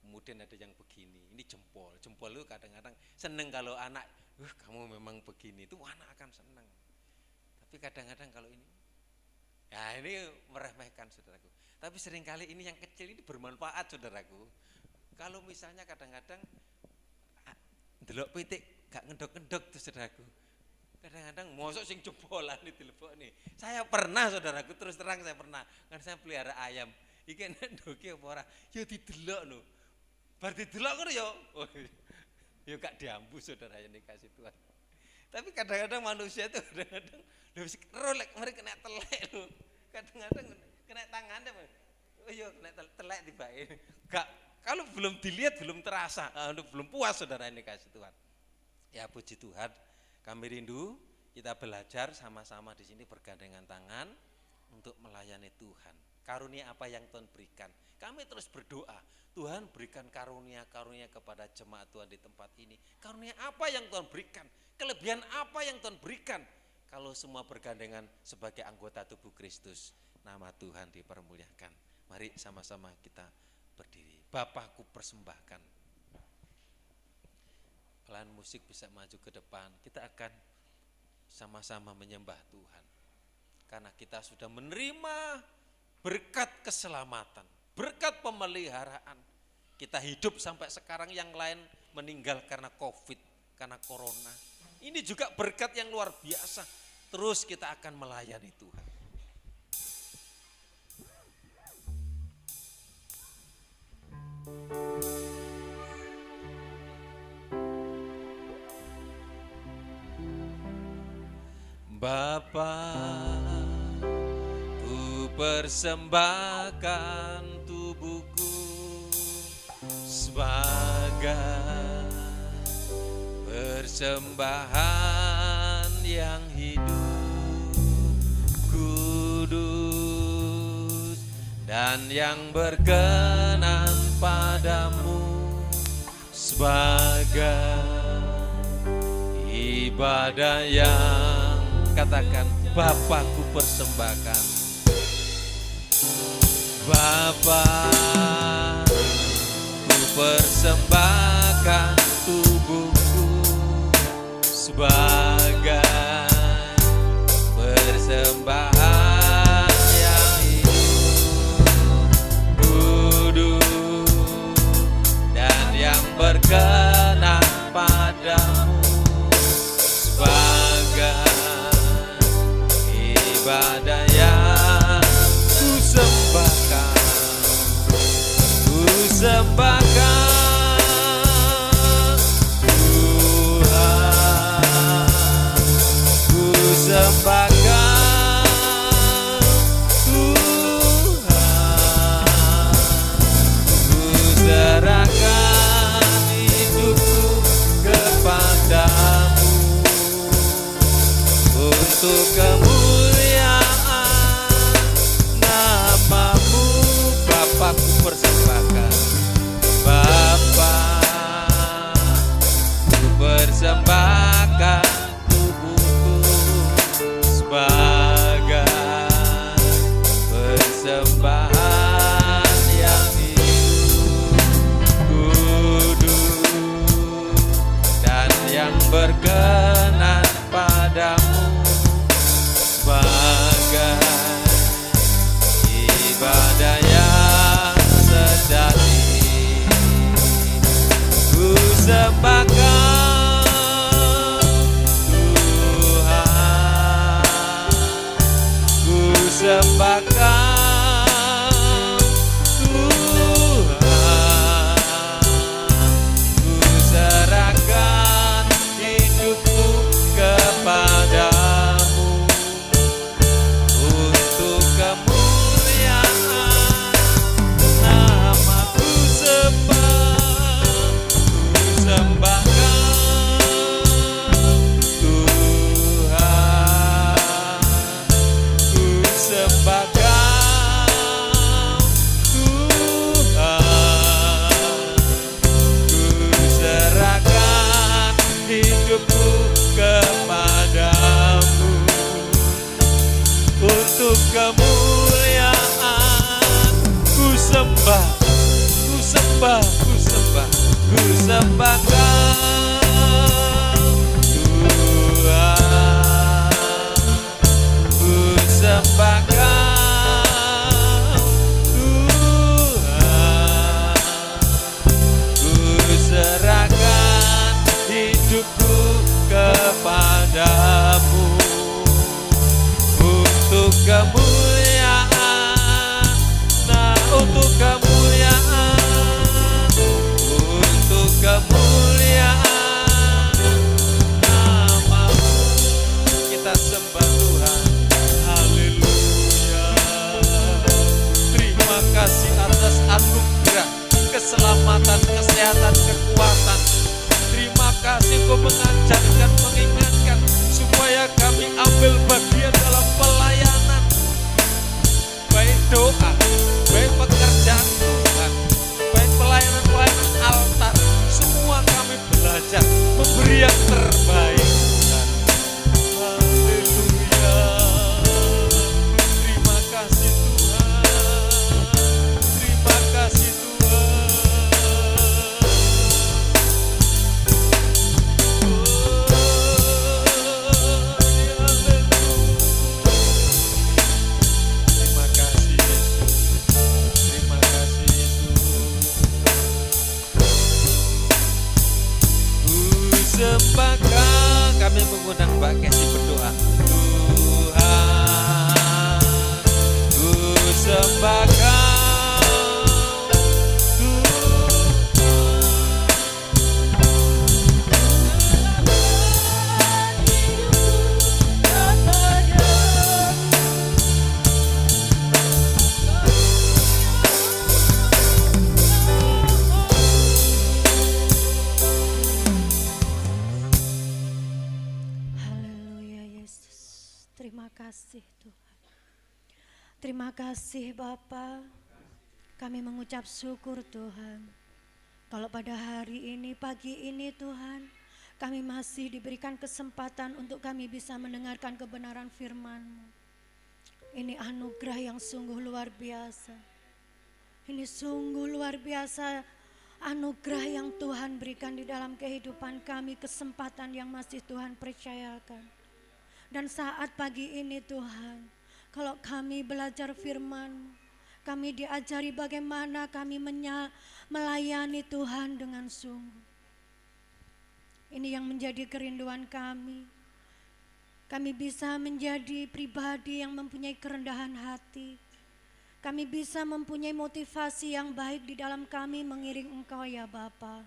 kemudian ada yang begini. Ini jempol. Jempol itu kadang-kadang seneng kalau anak, kamu memang begini, itu anak akan seneng. Tapi kadang-kadang kalau ini, ya ini meremehkan saudaraku. Tapi seringkali ini yang kecil ini bermanfaat saudaraku. Kalau misalnya kadang-kadang delok pitik gak ngedok-ngedok tuh saudaraku. Kadang-kadang mosok sing jebolan dilebok nih. Saya pernah saudaraku, terus terang saya pernah. Kan saya pelihara ayam. Iki nek ndoki apa ora? Ya didelok lho. Bar didelok ngono ya. Oh, ya gak diambu saudara yang dikasih Tuhan. Tapi kadang-kadang manusia itu kadang-kadang wis rolek mari kena telek lho. Kadang-kadang kena tangannya. Oh iya kena telek tibae. Gak, kalau belum dilihat belum terasa, belum puas saudara yang dikasih Tuhan. Ya puji Tuhan, kami rindu kita belajar sama-sama di sini bergandengan tangan untuk melayani Tuhan. Karunia apa yang Tuhan berikan, kami terus berdoa, Tuhan berikan karunia-karunia kepada jemaat Tuhan di tempat ini. Karunia apa yang Tuhan berikan, kelebihan apa yang Tuhan berikan. Kalau semua bergandengan sebagai anggota tubuh Kristus, nama Tuhan dipermuliakan. Mari sama-sama kita berdiri. Bapakku persembahkan. Pelan musik bisa maju ke depan, kita akan sama-sama menyembah Tuhan. Karena kita sudah menerima berkat keselamatan, berkat pemeliharaan. Kita hidup sampai sekarang, yang lain meninggal karena COVID, karena corona. Ini juga berkat yang luar biasa. Terus kita akan melayani Tuhan. Bapa, ku persembahkan tubuhku sebagai persembahan yang hidup, kudus, dan yang berkenan padamu, sebagai ibadah yang, katakan, Bapakku persembahkan. Bapa, ku persembahkan tubuhku sebagai persembahan ibadah yang ku sembahkan, ku sembahkan Tuhan, ku sembahkan Tuhan, ku serahkan hidupku kepadamu untuk kemuliaan namamu. Bapa, ku persembahkan, Bapa, ku persembahkan tubuhku sebagai persembahan yang hidup, kudus, dan yang berkenan padamu, sebagai ibadah yang sejati. Ku sembahkan Tuhan, ku sembahkan Tuhan, ku serahkan hidupku kepadamu untuk kemuliaan namaku. Ku sembahkan Tuhan, ku sembahkan Tuhan, ku serahkan hidupku kepadamu untuk kemuliaan. Ku sembah, ku sembah, ku sembah, ku sembahkan Tuhan, ku sembahkan Tuhan, ku serahkan hidupku kepadamu untuk kemuliaan, nah untuk kemuliaan, untuk kemuliaan namamu. Kita sembah Tuhan, haleluya. Terima kasih atas anugerah, keselamatan, kesehatan, kekuatan. Terima kasih Engkau mengajarkan, mengingatkan supaya kami ambil bagian dalam pelayanan, baik doa, baik pekerjaan Tuhan, baik pelayanan-pelayanan altar. Semua kami belajar memberi yang terbaik Tuhan. Haleluya. Terima kasih Tuhan, terima kasih Tuhan. Terima kasih Yesus, terima kasih Yesus. Ku sembahkan, kami mengundang Mbak Kesi berdoa. Tuhan, ku sembahkan Haleluya Yesus. Terima kasih Tuhan. Terima kasih Bapa. Kami mengucap syukur Tuhan. Kalau pada hari ini, pagi ini Tuhan, kami masih diberikan kesempatan untuk kami bisa mendengarkan kebenaran firman-Mu. Ini anugerah yang sungguh luar biasa. Ini sungguh luar biasa anugerah yang Tuhan berikan di dalam kehidupan kami, kesempatan yang masih Tuhan percayakan. Dan saat pagi ini Tuhan, kalau kami belajar firman, kami diajari bagaimana kami melayani Tuhan dengan sungguh. Ini yang menjadi kerinduan kami. Kami bisa menjadi pribadi yang mempunyai kerendahan hati. Kami bisa mempunyai motivasi yang baik di dalam kami mengiring Engkau ya Bapa.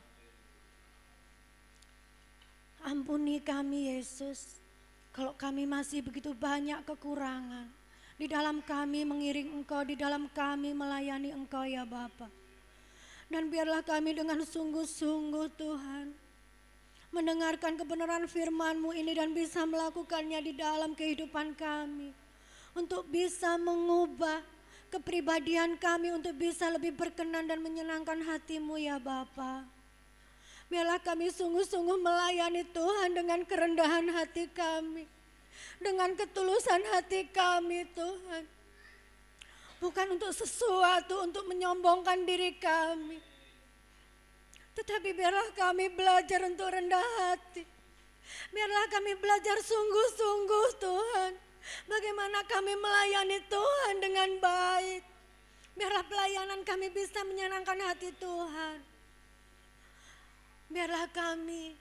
Ampuni kami Yesus, kalau kami masih begitu banyak kekurangan di dalam kami mengiring Engkau, di dalam kami melayani Engkau ya Bapa. Dan biarlah kami dengan sungguh-sungguh Tuhan mendengarkan kebenaran firman-Mu ini dan bisa melakukannya di dalam kehidupan kami. Untuk bisa mengubah kepribadian kami, untuk bisa lebih berkenan dan menyenangkan hati-Mu ya Bapa. Biarlah kami sungguh-sungguh melayani Tuhan dengan kerendahan hati kami, dengan ketulusan hati kami Tuhan. Bukan untuk sesuatu, untuk menyombongkan diri kami. Tetapi biarlah kami belajar untuk rendah hati. Biarlah kami belajar sungguh-sungguh Tuhan. Bagaimana kami melayani Tuhan dengan baik. Biarlah pelayanan kami bisa menyenangkan hati Tuhan. Biarlah kami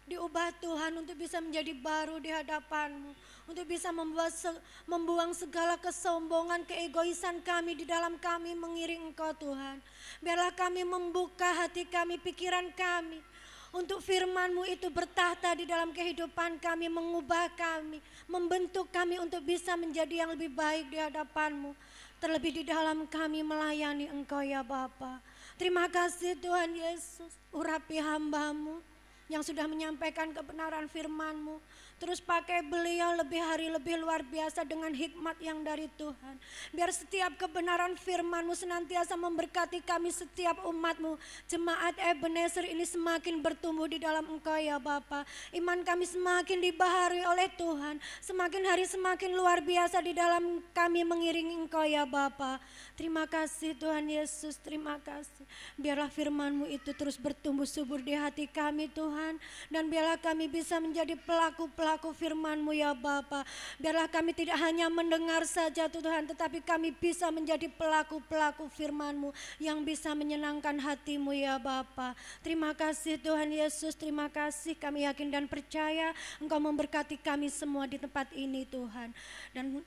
diubah Tuhan untuk bisa menjadi baru di hadapan-Mu. Untuk bisa membuang segala kesombongan, keegoisan kami di dalam kami mengiring Engkau Tuhan. Biarlah kami membuka hati kami, pikiran kami. Untuk firman-Mu itu bertahta di dalam kehidupan kami, mengubah kami, membentuk kami untuk bisa menjadi yang lebih baik di hadapan-Mu. Terlebih di dalam kami melayani Engkau ya Bapa. Terima kasih Tuhan Yesus, urapi hamba-Mu yang sudah menyampaikan kebenaran firman-Mu. Terus pakai beliau lebih hari lebih luar biasa dengan hikmat yang dari Tuhan. Biar setiap kebenaran firman-Mu senantiasa memberkati kami setiap umat-Mu. Jemaat Ebenezer ini semakin bertumbuh di dalam Engkau ya Bapa. Iman kami semakin dibaharui oleh Tuhan. Semakin hari semakin luar biasa di dalam kami mengiringi Engkau ya Bapa. Terima kasih Tuhan Yesus, terima kasih. Biarlah firman-Mu itu terus bertumbuh subur di hati kami Tuhan. Dan biarlah kami bisa menjadi pelaku firman-Mu ya Bapa. Biarlah kami tidak hanya mendengar saja Tuhan, tetapi kami bisa menjadi pelaku firman-Mu yang bisa menyenangkan hati-Mu ya Bapa. Terima kasih Tuhan Yesus, terima kasih. Kami yakin dan percaya Engkau memberkati kami semua di tempat ini Tuhan. Dan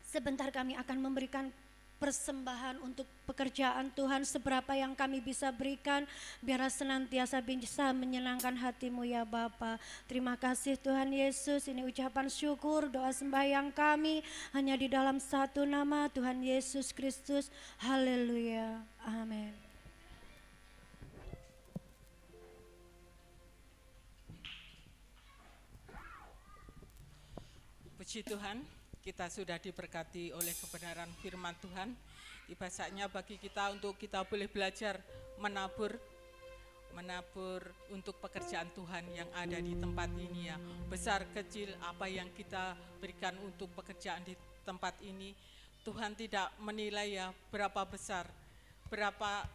sebentar kami akan memberikan persembahan untuk pekerjaan Tuhan, seberapa yang kami bisa berikan, biarlah senantiasa bisa menyenangkan hati-Mu ya Bapa. Terima kasih Tuhan Yesus, ini ucapan syukur, doa sembahyang kami hanya di dalam satu nama Tuhan Yesus Kristus. Haleluya, amin. Puji Tuhan, kita sudah diberkati oleh kebenaran firman Tuhan. Tiba saatnya bagi kita untuk kita boleh belajar menabur untuk pekerjaan Tuhan yang ada di tempat ini ya. Besar kecil apa yang kita berikan untuk pekerjaan di tempat ini, Tuhan tidak menilai ya berapa besar, berapa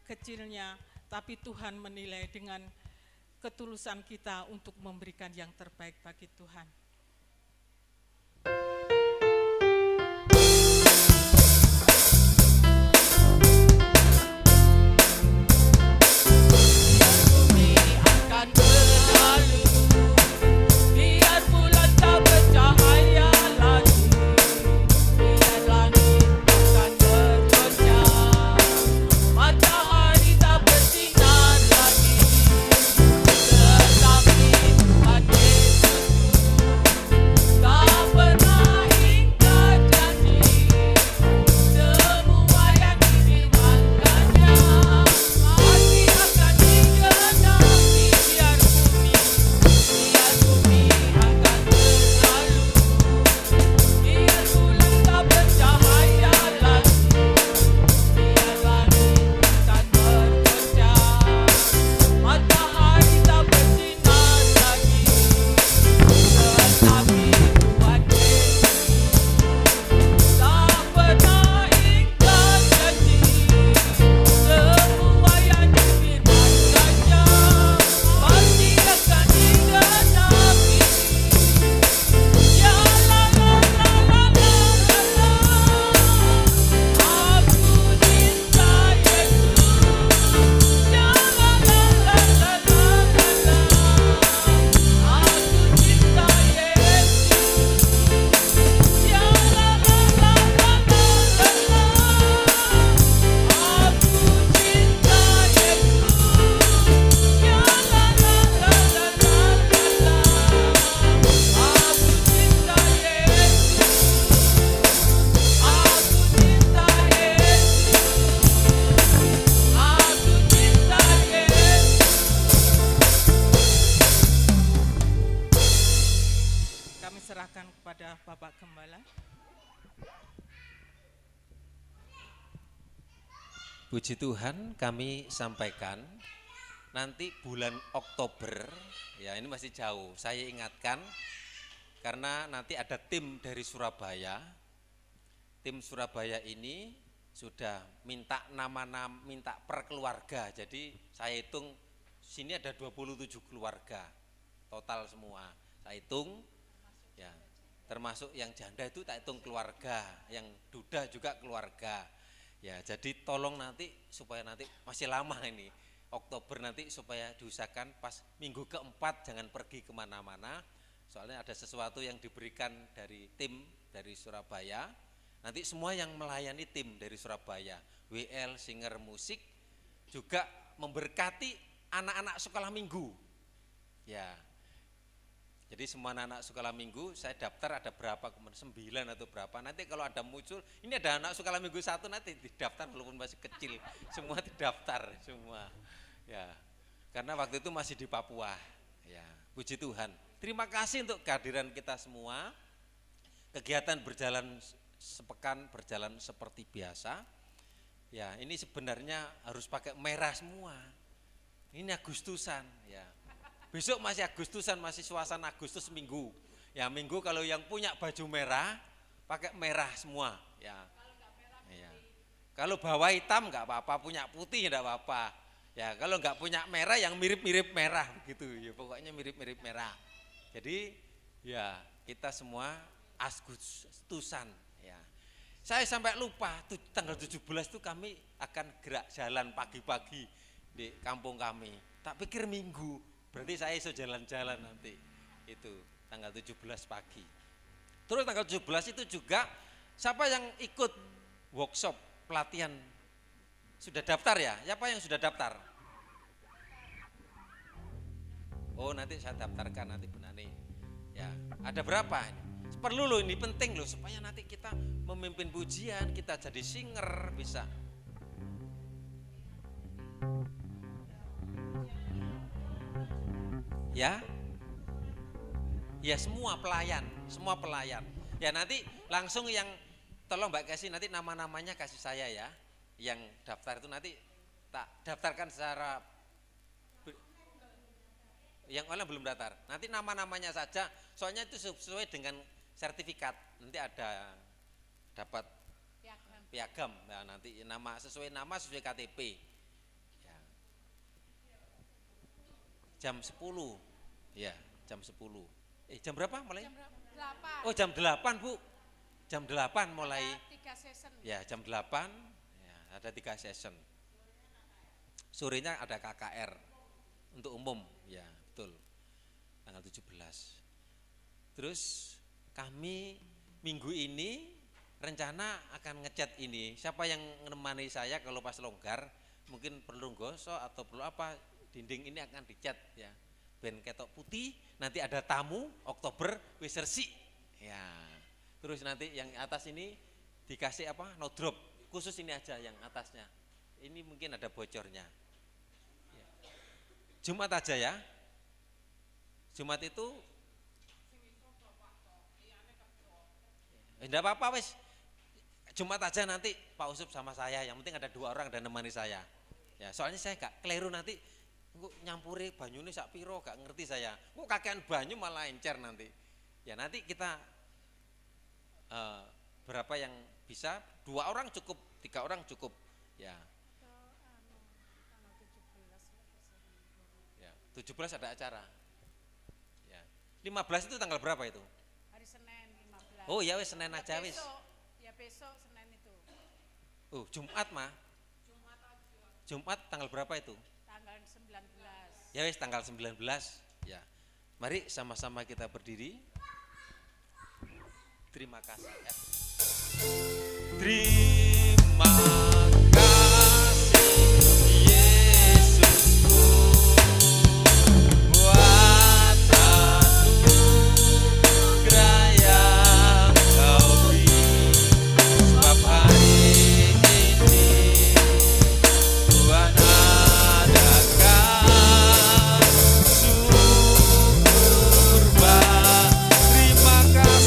kecilnya, tapi Tuhan menilai dengan ketulusan kita untuk memberikan yang terbaik bagi Tuhan. Tak pernah serahkan kepada Bapak Gembala. Puji Tuhan, kami sampaikan nanti bulan Oktober, ya ini masih jauh, saya ingatkan karena nanti ada tim dari Surabaya. Tim Surabaya ini sudah minta nama-nama, minta per keluarga, jadi saya hitung sini ada 27 keluarga total semua, saya hitung ya, termasuk yang janda itu tak hitung keluarga, yang duda juga keluarga. Ya, jadi tolong nanti supaya nanti masih lama ini Oktober nanti supaya diusahakan pas minggu keempat jangan pergi kemana-mana, soalnya ada sesuatu yang diberikan dari tim dari Surabaya. Nanti semua yang melayani tim dari Surabaya, WL, singer, musik juga memberkati anak-anak sekolah minggu. Ya, jadi semua anak-anak sekolah minggu saya daftar ada berapa, 9 atau berapa. Nanti kalau ada muncul, ini ada anak sekolah minggu 1 nanti didaftar walaupun masih kecil, semua didaftar semua. Ya, karena waktu itu masih di Papua. Ya, puji Tuhan. Terima kasih untuk kehadiran kita semua. Kegiatan berjalan sepekan, berjalan seperti biasa. Ya, ini sebenarnya harus pakai merah semua. Ini Agustusan, ya. Besok masih Agustusan, masih suasana Agustus minggu. Ya, minggu kalau yang punya baju merah, pakai merah semua. Ya. Ya. Kalau bawa hitam nggak apa-apa, punya putih nggak apa-apa. Ya, kalau nggak punya merah yang mirip-mirip merah begitu. Ya, pokoknya mirip-mirip merah. Jadi, ya kita semua Agustusan. Ya. Saya sampai lupa tanggal 17 itu kami akan gerak jalan pagi-pagi di kampung kami. Tak pikir minggu. Berarti saya iso jalan-jalan nanti itu tanggal 17 pagi. Terus tanggal 17 itu juga siapa yang ikut workshop pelatihan sudah daftar ya? Siapa yang sudah daftar? Oh, nanti saya daftarkan nanti Bu Nani. Ya, ada berapa? Perlu loh, ini penting loh supaya nanti kita memimpin pujian, kita jadi singer bisa. Ya, ya semua pelayan. Ya nanti langsung yang tolong Mbak kasih nanti nama-namanya kasih saya ya. Yang daftar itu nanti tak daftarkan secara yang online belum daftar. Nanti nama-namanya saja, soalnya itu sesuai dengan sertifikat. Nanti ada dapat piagam. Nah, nanti nama sesuai KTP. Jam 10, ya jam 10. Jam berapa mulai? Jam 8. Oh jam 8 Bu, jam 8 mulai. Ada 3 season. Ya jam 8, ya, ada 3 session. Sorenya ada KKR untuk umum, ya betul. Tanggal 17. Terus kami minggu ini rencana akan ngecat ini. Siapa yang menemani saya kalau pas longgar, mungkin perlu gosok atau perlu apa? Dinding ini akan dicat ya, ben ketok putih. Nanti ada tamu Oktober wis resik ya. Terus nanti yang atas ini dikasih apa? No drop. Khusus ini aja yang atasnya. Ini mungkin ada bocornya. Ya. Jumat aja ya. Jumat itu enggak apa-apa wis. Jumat aja nanti Pak Usup sama saya. Yang penting ada 2 orang dan nemani saya. Ya, soalnya saya gak keliru nanti. Kok nyampuri banyune sak piro gak ngerti saya. Kok kakean banyu malah encer nanti. Ya nanti kita berapa yang bisa, 2 orang cukup, 3 orang cukup. Ya. Ya, 17 ada acara. Ya. 15 itu tanggal berapa itu? Hari Senin 15. Oh ya wis Senin aja wis. Ya besok Senin itu. Oh, Jumat mah. Jumat tanggal berapa itu? Tanggal 19. Ya wis tanggal 19 ya. Mari sama-sama kita berdiri. Terima kasih. Terima kasih Yesusku buat anugerah yang Kau beri. Sebab hari ini Tuhan adakan syukur, terima kasih.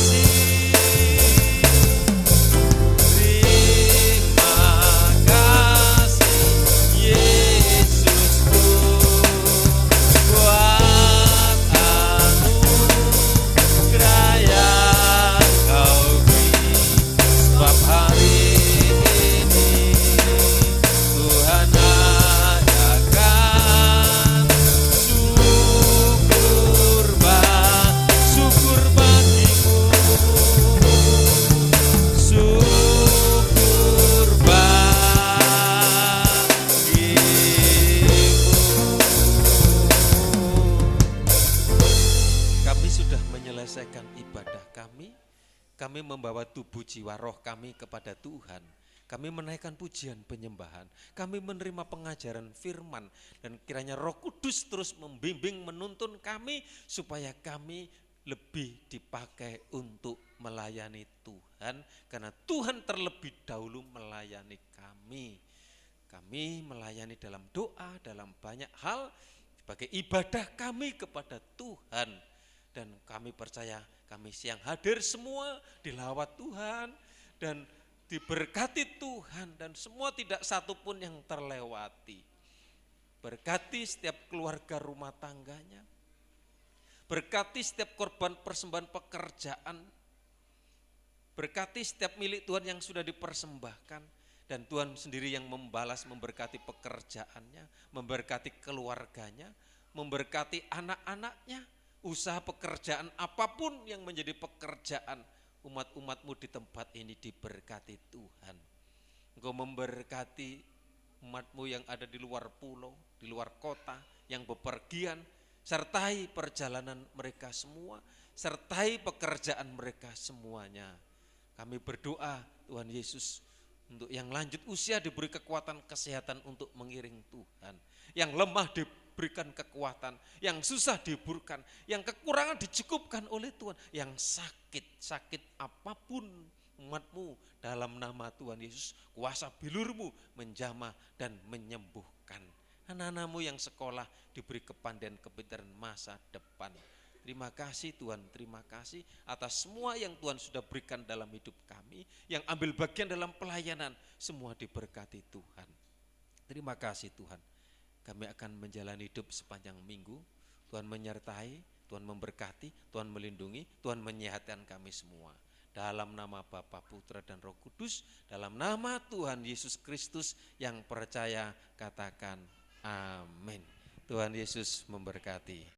menyelesaikan ibadah kami membawa tubuh jiwa roh kami kepada Tuhan. Kami menaikkan pujian penyembahan, kami menerima pengajaran firman, dan kiranya Roh Kudus terus membimbing menuntun kami supaya kami lebih dipakai untuk melayani Tuhan, karena Tuhan terlebih dahulu melayani kami. Kami melayani dalam doa, dalam banyak hal sebagai ibadah kami kepada Tuhan, dan kami percaya kami siang hadir semua dilawat Tuhan dan diberkati Tuhan, dan semua tidak satu pun yang terlewati. Berkati setiap keluarga rumah tangganya, berkati setiap korban persembahan pekerjaan, berkati setiap milik Tuhan yang sudah dipersembahkan, dan Tuhan sendiri yang membalas, memberkati pekerjaannya, memberkati keluarganya, memberkati anak-anaknya, usaha pekerjaan apapun yang menjadi pekerjaan umat-umatmu di tempat ini diberkati Tuhan. Engkau memberkati umatmu yang ada di luar pulau, di luar kota, yang bepergian, sertai perjalanan mereka semua, sertai pekerjaan mereka semuanya. Kami berdoa Tuhan Yesus, untuk yang lanjut usia diberi kekuatan kesehatan untuk mengiring Tuhan, yang lemah diberikan kekuatan, yang susah dihiburkan, yang kekurangan dicukupkan oleh Tuhan, yang sakit apapun umatmu, dalam nama Tuhan Yesus kuasa bilurmu menjamah dan menyembuhkan. Anak-anakmu yang sekolah diberi kepandaian kepintaran masa depan. Terima kasih Tuhan, terima kasih atas semua yang Tuhan sudah berikan dalam hidup kami, yang ambil bagian dalam pelayanan, semua diberkati Tuhan. Terima kasih Tuhan. Kami akan menjalani hidup sepanjang minggu. Tuhan menyertai, Tuhan memberkati, Tuhan melindungi, Tuhan menyehatkan kami semua. Dalam nama Bapa, Putra, dan Roh Kudus, dalam nama Tuhan Yesus Kristus yang percaya, katakan amin. Tuhan Yesus memberkati.